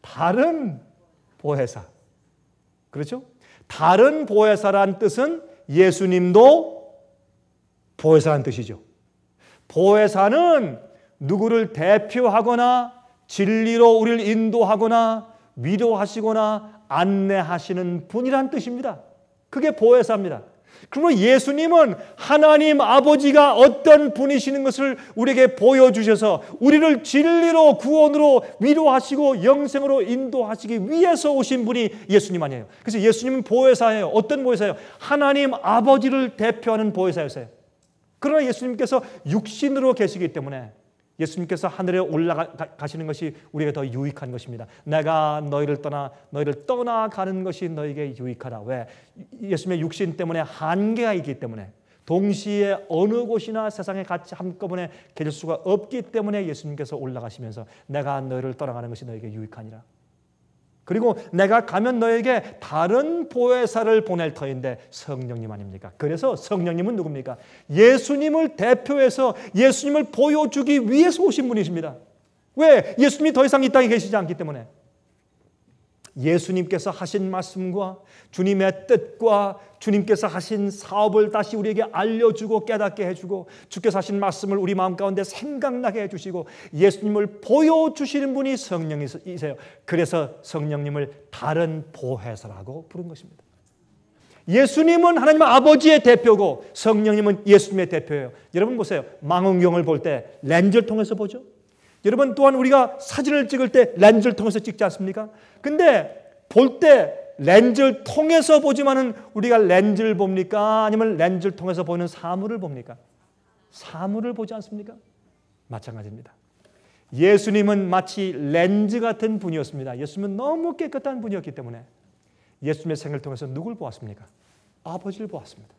다른 보혜사. 그렇죠? 다른 보혜사란 뜻은 예수님도 보혜사란 뜻이죠. 보혜사는 누구를 대표하거나 진리로 우리를 인도하거나 위로하시거나 안내하시는 분이란 뜻입니다. 그게 보혜사입니다. 그러면 예수님은 하나님 아버지가 어떤 분이시는 것을 우리에게 보여주셔서 우리를 진리로 구원으로 위로하시고 영생으로 인도하시기 위해서 오신 분이 예수님 아니에요. 그래서 예수님은 보혜사예요. 어떤 보혜사예요? 하나님 아버지를 대표하는 보혜사였어요. 그러나 예수님께서 육신으로 계시기 때문에 예수님께서 하늘에 올라가시는 것이 우리에게 더 유익한 것입니다. 내가 너희를 떠나가는 것이 너희에게 유익하다. 왜? 예수님의 육신 때문에 한계가 있기 때문에 동시에 어느 곳이나 세상에 같이 한꺼번에 계실 수가 없기 때문에 예수님께서 올라가시면서 내가 너희를 떠나가는 것이 너희에게 유익하니라. 그리고 내가 가면 너에게 다른 보혜사를 보낼 터인데 성령님 아닙니까? 그래서 성령님은 누굽니까? 예수님을 대표해서 예수님을 보여주기 위해서 오신 분이십니다. 왜? 예수님이 더 이상 이 땅에 계시지 않기 때문에. 예수님께서 하신 말씀과 주님의 뜻과 주님께서 하신 사업을 다시 우리에게 알려주고 깨닫게 해주고 주께서 하신 말씀을 우리 마음 가운데 생각나게 해주시고 예수님을 보여주시는 분이 성령이세요. 그래서 성령님을 다른 보혜사라고 부른 것입니다. 예수님은 하나님 아버지의 대표고 성령님은 예수님의 대표예요. 여러분 보세요. 망원경을 볼 때 렌즈를 통해서 보죠. 여러분 또한 우리가 사진을 찍을 때 렌즈를 통해서 찍지 않습니까? 근데 볼 때 렌즈를 통해서 보지만은 우리가 렌즈를 봅니까? 아니면 렌즈를 통해서 보이는 사물을 봅니까? 사물을 보지 않습니까? 마찬가지입니다. 예수님은 마치 렌즈 같은 분이었습니다. 예수님은 너무 깨끗한 분이었기 때문에 예수님의 생을 통해서 누굴 보았습니까? 아버지를 보았습니다.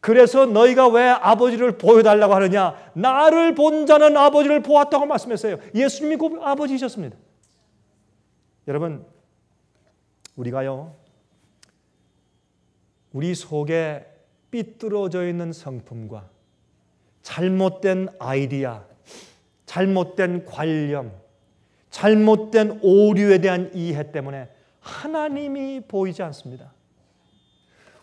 그래서 너희가 왜 아버지를 보여달라고 하느냐? 나를 본 자는 아버지를 보았다고 말씀했어요. 예수님이 그 아버지이셨습니다. 여러분, 우리가요, 우리 속에 삐뚤어져 있는 성품과 잘못된 아이디어, 잘못된 관념, 잘못된 오류에 대한 이해 때문에 하나님이 보이지 않습니다.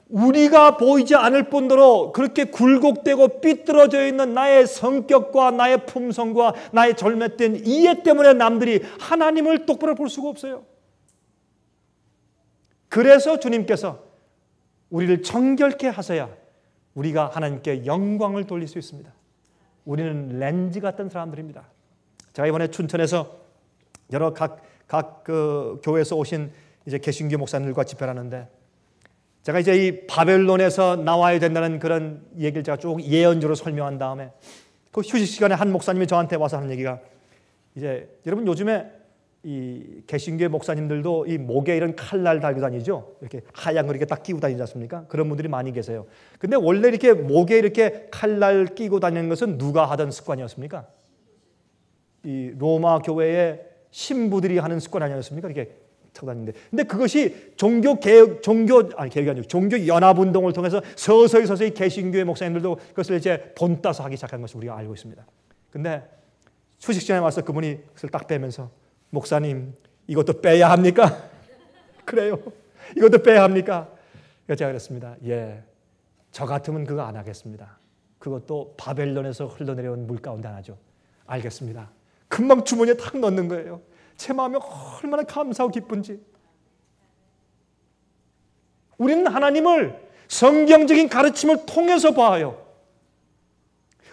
우리가 보이지 않을 뿐더러 그렇게 굴곡되고 삐뚤어져 있는 나의 성격과 나의 품성과 나의 잘못된 이해 때문에 남들이 하나님을 똑바로 볼 수가 없어요. 그래서 주님께서 우리를 정결케 하셔야 우리가 하나님께 영광을 돌릴 수 있습니다. 우리는 렌즈 같은 사람들입니다. 제가 이번에 춘천에서 여러 각 교회에서 오신 이제 개신교 목사님들과 집회를 하는데 제가 이제 이 바벨론에서 나와야 된다는 그런 얘기를 제가 쭉 예언적으로 설명한 다음에 그 휴식 시간에 한 목사님이 저한테 와서 하는 얘기가, 이제 여러분 요즘에 이 개신교회 목사님들도 이 목에 이런 칼날 달고 다니죠. 이렇게 하얀 거 이렇게 딱 끼고 다니지 않습니까? 그런 분들이 많이 계세요. 근데 원래 이렇게 목에 이렇게 칼날 끼고 다니는 것은 누가 하던 습관이었습니까? 이 로마 교회의 신부들이 하는 습관 아니었습니까? 이렇게 차고 다니는데, 근데 그것이 종교 연합 운동을 통해서 서서히 개신교회 목사님들도 그것을 이제 본따서 하기 시작한 것을 우리가 알고 있습니다. 근데 휴식 시간에 와서 그분이 그것을 딱 빼면서, 목사님, 이것도 빼야 합니까? 그래요. 이것도 빼야 합니까? 그래서 제가 그랬습니다. 예, 저 같으면 그거 안 하겠습니다. 그것도 바벨론에서 흘러내려온 물 가운데 하나죠. 알겠습니다. 금방 주머니에 탁 넣는 거예요. 제 마음이 얼마나 감사하고 기쁜지. 우리는 하나님을 성경적인 가르침을 통해서 봐요.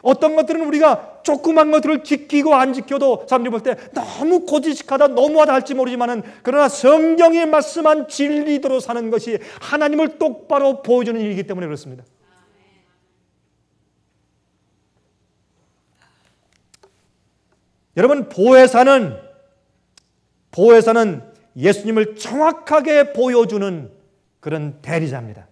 어떤 것들은 우리가 조그만 것들을 지키고 안 지켜도 사람들이 볼 때 너무 고지식하다, 너무하다 할지 모르지만은, 그러나 성경이 말씀한 진리대로 사는 것이 하나님을 똑바로 보여주는 일이기 때문에 그렇습니다. 여러분, 보혜사는 예수님을 정확하게 보여주는 그런 대리자입니다.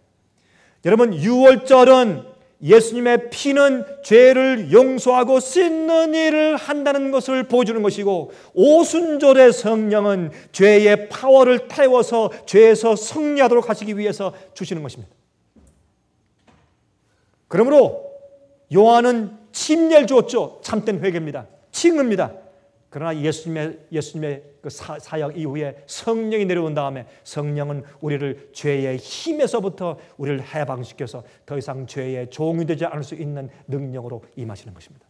여러분, 유월절은 예수님의 피는 죄를 용서하고 씻는 일을 한다는 것을 보여주는 것이고, 오순절의 성령은 죄의 파워를 태워서 죄에서 승리하도록 하시기 위해서 주시는 것입니다. 그러므로 요한은 침례를 주었죠. 참된 회개입니다. 칭의입니다. 그러나 예수님의 그 사역 이후에 성령이 내려온 다음에 성령은 우리를 죄의 힘에서부터 우리를 해방시켜서 더 이상 죄의 종이 되지 않을 수 있는 능력으로 임하시는 것입니다.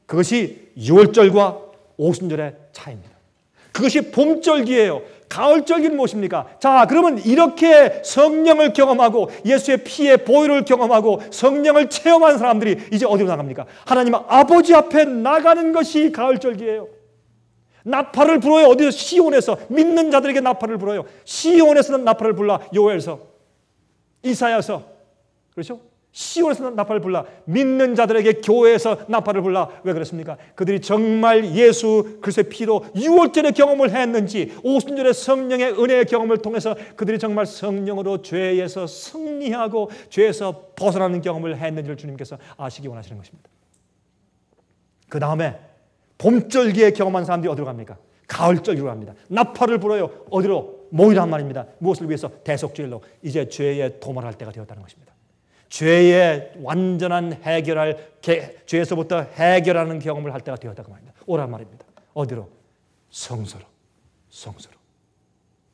그것이 유월절과 오순절의 차이입니다. 그것이 봄절기예요. 가을절기는 무엇입니까? 자, 그러면 이렇게 성령을 경험하고 예수의 피의 보혈을 경험하고 성령을 체험한 사람들이 이제 어디로 나갑니까? 하나님 아버지 앞에 나가는 것이 가을절기예요. 나팔을 불어요. 어디서? 시온에서. 믿는 자들에게 나팔을 불어요. 시온에서는 나팔을 불러. 요엘서, 이사야서, 그렇죠? 시온에서 나팔을 불러. 믿는 자들에게 교회에서 나팔을 불러. 왜 그렇습니까? 그들이 정말 예수 그리스도의 피로 유월절의 경험을 했는지, 오순절의 성령의 은혜의 경험을 통해서 그들이 정말 성령으로 죄에서 승리하고 죄에서 벗어나는 경험을 했는지를 주님께서 아시기 원하시는 것입니다. 그 다음에 봄절기에 경험한 사람들이 어디로 갑니까? 가을절기로 갑니다. 나팔을 불어요. 어디로? 모이란 말입니다. 무엇을 위해서? 대속죄일로. 이제 죄에 도말할 때가 되었다는 것입니다. 죄의 완전한 죄에서부터 해결하는 경험을 할 때가 되었다고 말입니다. 오란 말입니다. 어디로? 성소로.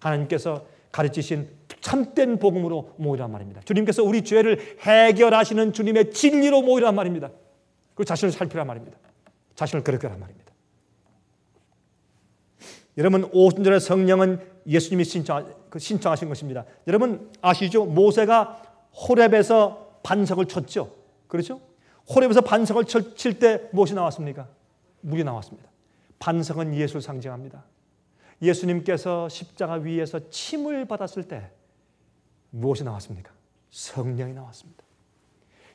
하나님께서 가르치신 참된 복음으로 모이란 말입니다. 주님께서 우리 죄를 해결하시는 주님의 진리로 모이란 말입니다. 그리고 자신을 살피란 말입니다. 자신을 그렇게란 말입니다. 여러분, 오순절의 성령은 예수님이 신청하신 것입니다. 여러분 아시죠? 모세가 호렙에서 반석을 쳤죠. 그렇죠? 호렙에서 반석을 칠 때 무엇이 나왔습니까? 물이 나왔습니다. 반석은 예수를 상징합니다. 예수님께서 십자가 위에서 침을 받았을 때 무엇이 나왔습니까? 성령이 나왔습니다.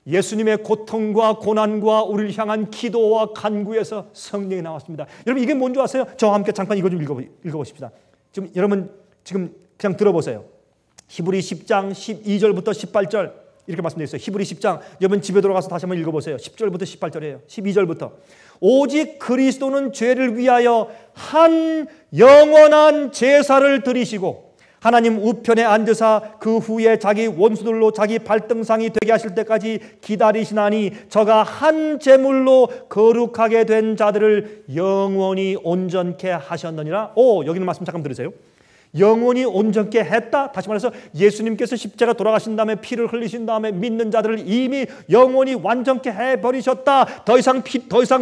예수님의 고통과 고난과 우리를 향한 기도와 간구에서 성령이 나왔습니다. 여러분, 이게 뭔지 아세요? 저와 함께 잠깐 이거 좀 읽어보십시다. 지금 여러분 그냥 들어보세요. 히브리 10장 12절부터 18절 이렇게 말씀되어 있어요. 히브리 10장, 여러분 집에 들어가서 다시 한번 읽어보세요. 10절부터 18절이에요. 12절부터. 오직 그리스도는 죄를 위하여 한 영원한 제사를 드리시고 하나님 우편에 앉으사 그 후에 자기 원수들로 자기 발등상이 되게 하실 때까지 기다리시나니 저가 한 제물로 거룩하게 된 자들을 영원히 온전케 하셨느니라. 여기는 말씀 잠깐 들으세요. 영원히 온전케 했다. 다시 말해서 예수님께서 십자가 돌아가신 다음에 피를 흘리신 다음에 믿는 자들을 이미 영원히 완전케 해버리셨다. 더 이상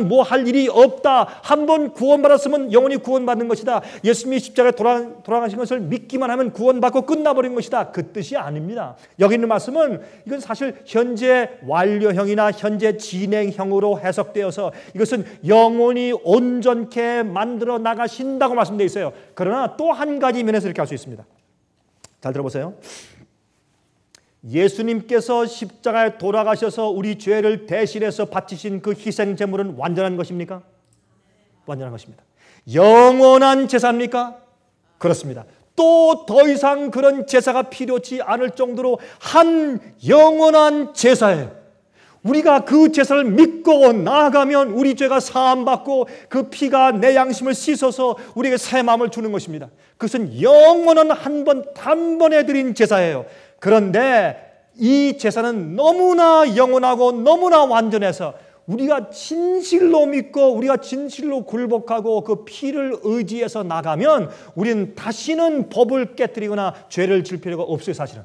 뭐 할 일이 없다. 한번 구원받았으면 영원히 구원받는 것이다. 예수님이 십자가에 돌아가신 것을 믿기만 하면 구원받고 끝나버린 것이다. 그 뜻이 아닙니다. 여기 있는 말씀은 이건 사실 현재 완료형이나 현재 진행형으로 해석되어서 이것은 영원히 온전케 만들어 나가신다고 말씀되어 있어요. 그러나 또 한 가지 면에서 이렇게 할 수 있습니다. 잘 들어보세요. 예수님께서 십자가에 돌아가셔서 우리 죄를 대신해서 바치신 그 희생 제물은 완전한 것입니까? 완전한 것입니다. 영원한 제사입니까? 그렇습니다. 또 더 이상 그런 제사가 필요치 않을 정도로 한 영원한 제사예요. 우리가 그 제사를 믿고 나아가면 우리 죄가 사함받고 그 피가 내 양심을 씻어서 우리에게 새 마음을 주는 것입니다. 그것은 영원한 한 번 단번에 드린 제사예요. 그런데 이 제사는 너무나 영원하고 너무나 완전해서 우리가 진실로 믿고 우리가 진실로 굴복하고 그 피를 의지해서 나가면 우리는 다시는 법을 깨뜨리거나 죄를 질 필요가 없어요. 사실은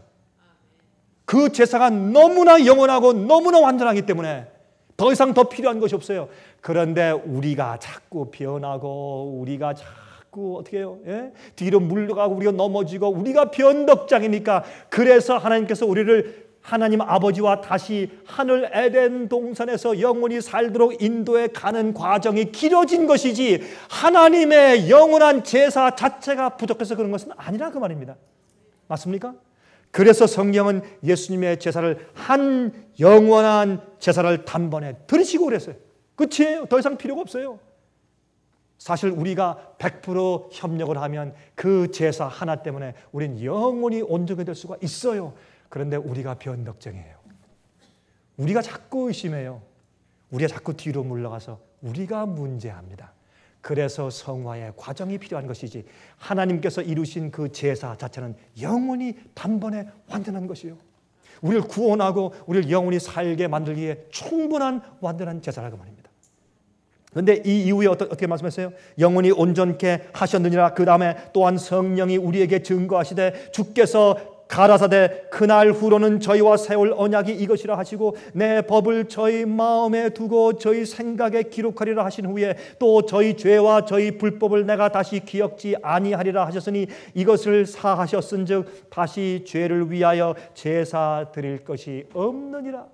그 제사가 너무나 영원하고 너무나 완전하기 때문에 더 이상 더 필요한 것이 없어요. 그런데 우리가 자꾸 변하고 우리가 자꾸 어떻게 해요? 예? 뒤로 물러가고 우리가 넘어지고 우리가 변덕장이니까 그래서 하나님께서 우리를 하나님 아버지와 다시 하늘 에덴 동산에서 영원히 살도록 인도해 가는 과정이 길어진 것이지 하나님의 영원한 제사 자체가 부족해서 그런 것은 아니라 그 말입니다. 맞습니까? 그래서 성경은 예수님의 제사를 한 영원한 제사를 단번에 들으시고 그랬어요. 끝이에요. 더 이상 필요가 없어요. 사실 우리가 100% 협력을 하면 그 제사 하나 때문에 우리는 영원히 온전히 될 수가 있어요. 그런데 우리가 변덕쟁이에요. 우리가 자꾸 의심해요. 우리가 자꾸 뒤로 물러가서 우리가 문제합니다. 그래서 성화의 과정이 필요한 것이지 하나님께서 이루신 그 제사 자체는 영원히 단번에 완전한 것이요. 우리를 구원하고 우리를 영원히 살게 만들기에 충분한 완전한 제사라고 말입니다. 그런데 이 이후에 어떻게 말씀했어요? 영원히 온전케 하셨느니라. 그 다음에 또한 성령이 우리에게 증거하시되 주께서 가라사대 그날 후로는 저희와 세울 언약이 이것이라 하시고 내 법을 저희 마음에 두고 저희 생각에 기록하리라 하신 후에 또 저희 죄와 저희 불법을 내가 다시 기억지 아니하리라 하셨으니 이것을 사하셨은즉 다시 죄를 위하여 제사 드릴 것이 없느니라.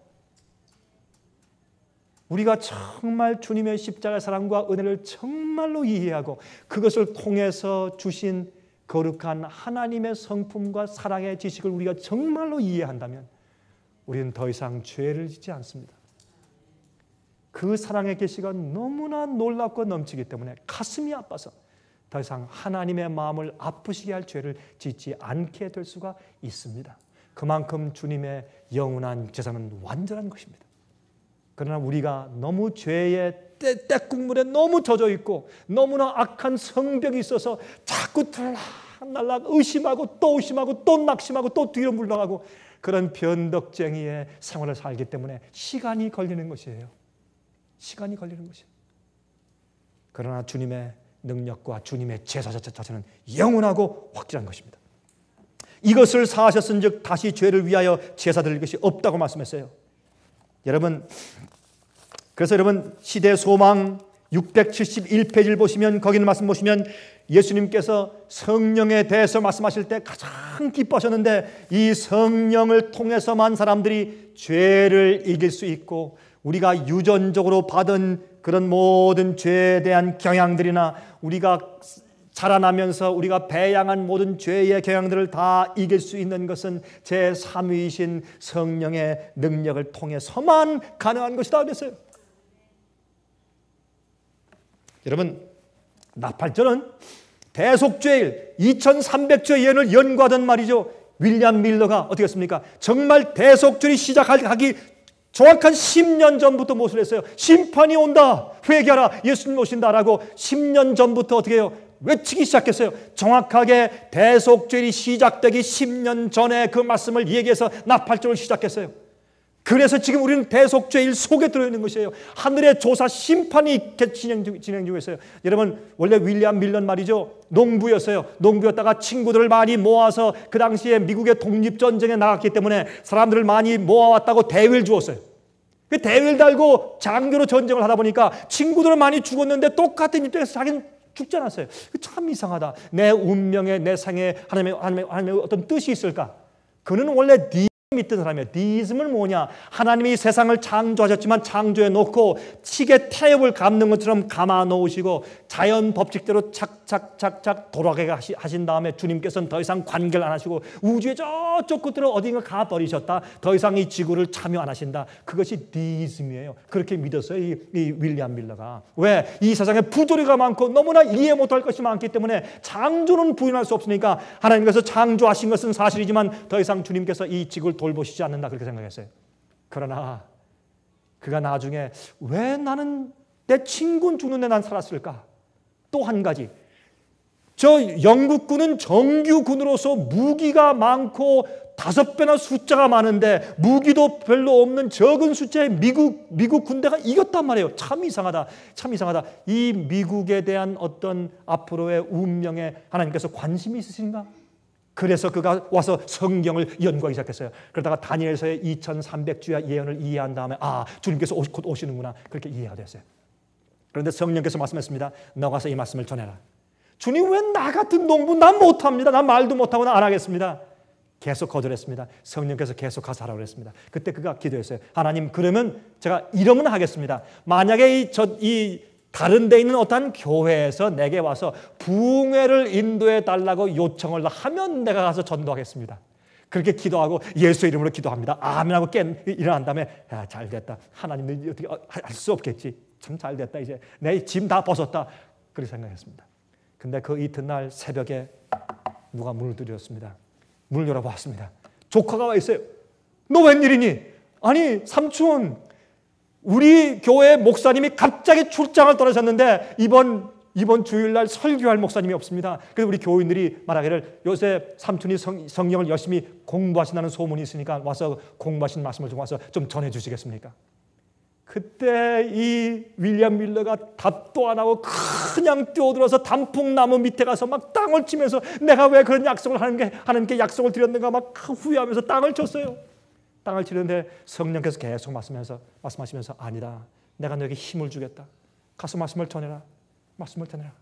우리가 정말 주님의 십자가의 사랑과 은혜를 정말로 이해하고 그것을 통해서 주신 거룩한 하나님의 성품과 사랑의 지식을 우리가 정말로 이해한다면 우리는 더 이상 죄를 짓지 않습니다. 그 사랑의 계시가 너무나 놀랍고 넘치기 때문에 가슴이 아파서 더 이상 하나님의 마음을 아프시게 할 죄를 짓지 않게 될 수가 있습니다. 그만큼 주님의 영원한 제사는 완전한 것입니다. 그러나 우리가 너무 죄의 때국물에 너무 젖어 있고 너무나 악한 성벽이 있어서 자꾸 들락날락 의심하고 또 의심하고 또 낙심하고 또 뒤로 물러가고 그런 변덕쟁이의 생활을 살기 때문에 시간이 걸리는 것이에요. 시간이 걸리는 것이에요. 그러나 주님의 능력과 주님의 제사 자체는 영원하고 확실한 것입니다. 이것을 사하셨은즉 다시 죄를 위하여 제사 드릴 것이 없다고 말씀했어요. 그래서 여러분 시대 소망 671페이지를 보시면 거기는 말씀 보시면 예수님께서 성령에 대해서 말씀하실 때 가장 기뻐하셨는데 이 성령을 통해서만 사람들이 죄를 이길 수 있고 우리가 유전적으로 받은 그런 모든 죄에 대한 경향들이나 우리가 자라나면서 우리가 배양한 모든 죄의 경향들을 다 이길 수 있는 것은 제3위이신 성령의 능력을 통해서만 가능한 것이다 그랬어요. 여러분 나팔절은 대속죄일 2300조 예언을 연구하던 말이죠. 윌리엄 밀러가 어떻게 했습니까? 정말 대속죄일이 시작하기 정확한 10년 전부터 무엇을 했어요? 심판이 온다, 회개하라, 예수님 오신다라고 10년 전부터 어떻게 해요? 외치기 시작했어요. 정확하게 대속죄일이 시작되기 10년 전에 그 말씀을 얘기해서 나팔절을 시작했어요. 그래서 지금 우리는 대속죄일 속에 들어있는 것이에요. 하늘의 조사 심판이 진행 중에 있어요. 여러분 원래 윌리엄 밀런 말이죠. 농부였어요. 농부였다가 친구들을 많이 모아서 그 당시에 미국의 독립전쟁에 나갔기 때문에 사람들을 많이 모아왔다고 대회를 주었어요. 그 대회를 달고 장교로 전쟁을 하다 보니까 친구들은 많이 죽었는데 똑같은 입장에서 자기는 죽지 않았어요. 참 이상하다. 내 운명에 내 생에 하나님의 어떤 뜻이 있을까? 그는 원래 믿던 사람이에요. 디즘은 뭐냐? 하나님이 세상을 창조하셨지만 창조해 놓고 칡에 태엽을 감는 것처럼 감아 놓으시고 자연 법칙대로 착착착착 돌아가게 하신 다음에 주님께서는 더 이상 관계를 안 하시고 우주의 저쪽 끝으로 어딘가 가버리셨다. 더 이상 이 지구를 참여 안 하신다. 그것이 디즘이에요. 그렇게 믿었어요. 이 윌리엄 밀러가. 왜? 이 세상에 부조리가 많고 너무나 이해 못할 것이 많기 때문에 창조는 부인할 수 없으니까 하나님께서 창조하신 것은 사실이지만 더 이상 주님께서 이 지구를 돌보시지 않는다 그렇게 생각했어요. 그러나 그가 나중에 왜 나는 내 친구는 죽는데 난 살았을까? 또 한 가지, 저 영국군은 정규군으로서 무기가 많고 5배나 숫자가 많은데 무기도 별로 없는 적은 숫자의 미국 군대가 이겼단 말이에요. 참 이상하다. 참 이상하다. 이 미국에 대한 어떤 앞으로의 운명에 하나님께서 관심이 있으신가? 그래서 그가 와서 성경을 연구하기 시작했어요. 그러다가 다니엘서의 2300주야 예언을 이해한 다음에 주님께서 곧 오시는구나 그렇게 이해가 됐어요. 그런데 성령께서 말씀했습니다. 너 가서 이 말씀을 전해라. 주님 왜 나 같은 농부 난 못합니다. 난 말도 못하고 난 안 하겠습니다. 계속 거절했습니다. 성령께서 계속 가서 하라고 그랬습니다. 그때 그가 기도했어요. 하나님 그러면 제가 이러면 하겠습니다. 만약에 이 다른 데 있는 어떤 교회에서 내게 와서 부흥회를 인도해 달라고 요청을 하면 내가 가서 전도하겠습니다. 그렇게 기도하고 예수 이름으로 기도합니다. 아멘하고 일어난 다음에 잘 됐다. 하나님은 어떻게 할 수 없겠지. 참 잘 됐다. 이제 내 짐 다 벗었다. 그렇게 생각했습니다. 근데 그 이튿날 새벽에 누가 문을 두드렸습니다. 문을 열어봤습니다. 조카가 와 있어요. 너 웬일이니? 아니 삼촌, 우리 교회 목사님이 갑자기 출장을 떠나셨는데 이번 주일날 설교할 목사님이 없습니다. 그래서 우리 교인들이 말하기를 요새 삼촌이 성경을 열심히 공부하신다는 소문이 있으니까 와서 공부하신 말씀을 좀 와서 좀 전해 주시겠습니까? 그때 이 윌리엄 밀러가 답도 안 하고 그냥 뛰어들어서 단풍나무 밑에 가서 막 땅을 치면서 내가 왜 그런 약속을 하나님께 약속을 드렸는가 막 후회하면서 땅을 쳤어요. 땅을 치는데 성령께서 계속 말씀하시면서 아니다. 내가 너에게 힘을 주겠다. 가서 말씀을 전해라. 말씀을 전해라.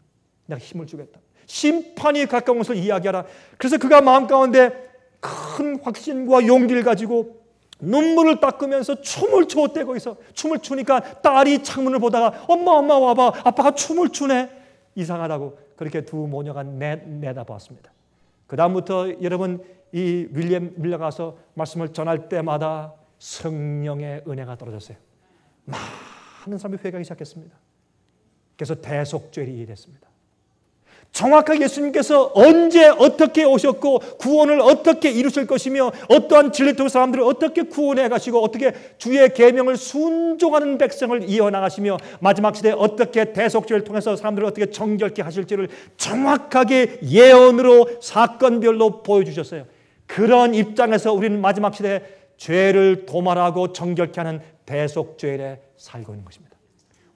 내가 힘을 주겠다. 심판이 가까운 것을 이야기하라. 그래서 그가 마음 가운데 큰 확신과 용기를 가지고 눈물을 닦으면서 춤을 춰대고 있어. 춤을 추니까 딸이 창문을 보다가 엄마 와봐. 아빠가 춤을 추네. 이상하다고 그렇게 두 모녀가 내다봤습니다. 그 다음부터 여러분 이 윌리엄 밀러가 가서 말씀을 전할 때마다 성령의 은혜가 떨어졌어요. 많은 사람이 회개하기 시작했습니다. 그래서 대속죄를 이해했습니다. 정확하게 예수님께서 언제 어떻게 오셨고 구원을 어떻게 이루실 것이며 어떠한 진리를 통해 사람들을 어떻게 구원해 가시고 어떻게 주의 계명을 순종하는 백성을 이어나가시며 마지막 시대에 어떻게 대속죄를 통해서 사람들을 어떻게 정결케 하실지를 정확하게 예언으로 사건별로 보여주셨어요. 그런 입장에서 우리는 마지막 시대에 죄를 도말하고 정결케 하는 대속죄에 살고 있는 것입니다.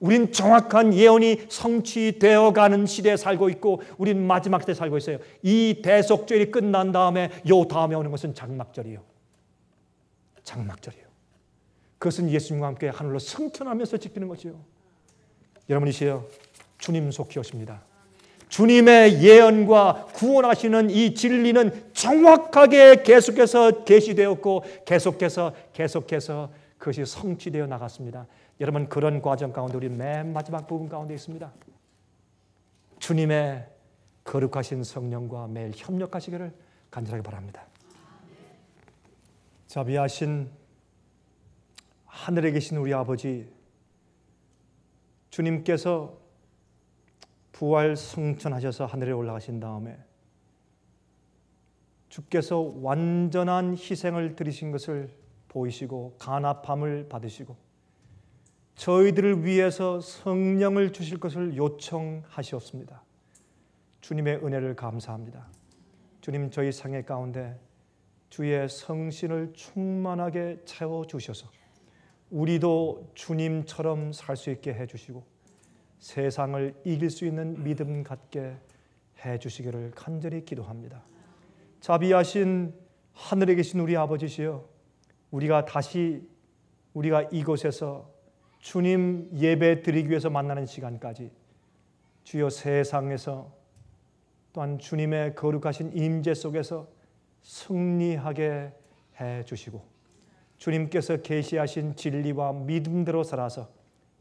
우린 정확한 예언이 성취되어 가는 시대에 살고 있고 우린 마지막 시대에 살고 있어요. 이 대속절이 끝난 다음에 다음에 오는 것은 장막절이에요. 장막절이에요. 그것은 예수님과 함께 하늘로 승천하면서 지키는 것이요. 여러분이시여 주님 속히 오십니다. 주님의 예언과 구원하시는 이 진리는 정확하게 계속해서 계시되었고 계속해서 그것이 성취되어 나갔습니다. 여러분 그런 과정 가운데 우리 맨 마지막 부분 가운데 있습니다. 주님의 거룩하신 성령과 매일 협력하시기를 간절하게 바랍니다. 자비하신 하늘에 계신 우리 아버지, 주님께서 부활 승천하셔서 하늘에 올라가신 다음에 주께서 완전한 희생을 드리신 것을 보이시고 간합함을 받으시고 저희들을 위해서 성령을 주실 것을 요청하시옵습니다. 주님의 은혜를 감사합니다. 주님 저희 생애 가운데 주의 성신을 충만하게 채워주셔서 우리도 주님처럼 살 수 있게 해주시고 세상을 이길 수 있는 믿음 갖게 해주시기를 간절히 기도합니다. 자비하신 하늘에 계신 우리 아버지시여, 우리가 이곳에서 주님 예배 드리기 위해서 만나는 시간까지 주여 세상에서 또한 주님의 거룩하신 임재 속에서 승리하게 해 주시고 주님께서 계시하신 진리와 믿음대로 살아서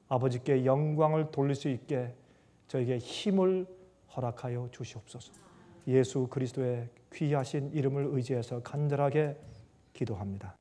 아버지께 영광을 돌릴 수 있게 저에게 힘을 허락하여 주시옵소서. 예수 그리스도의 귀하신 이름을 의지해서 간절하게 기도합니다.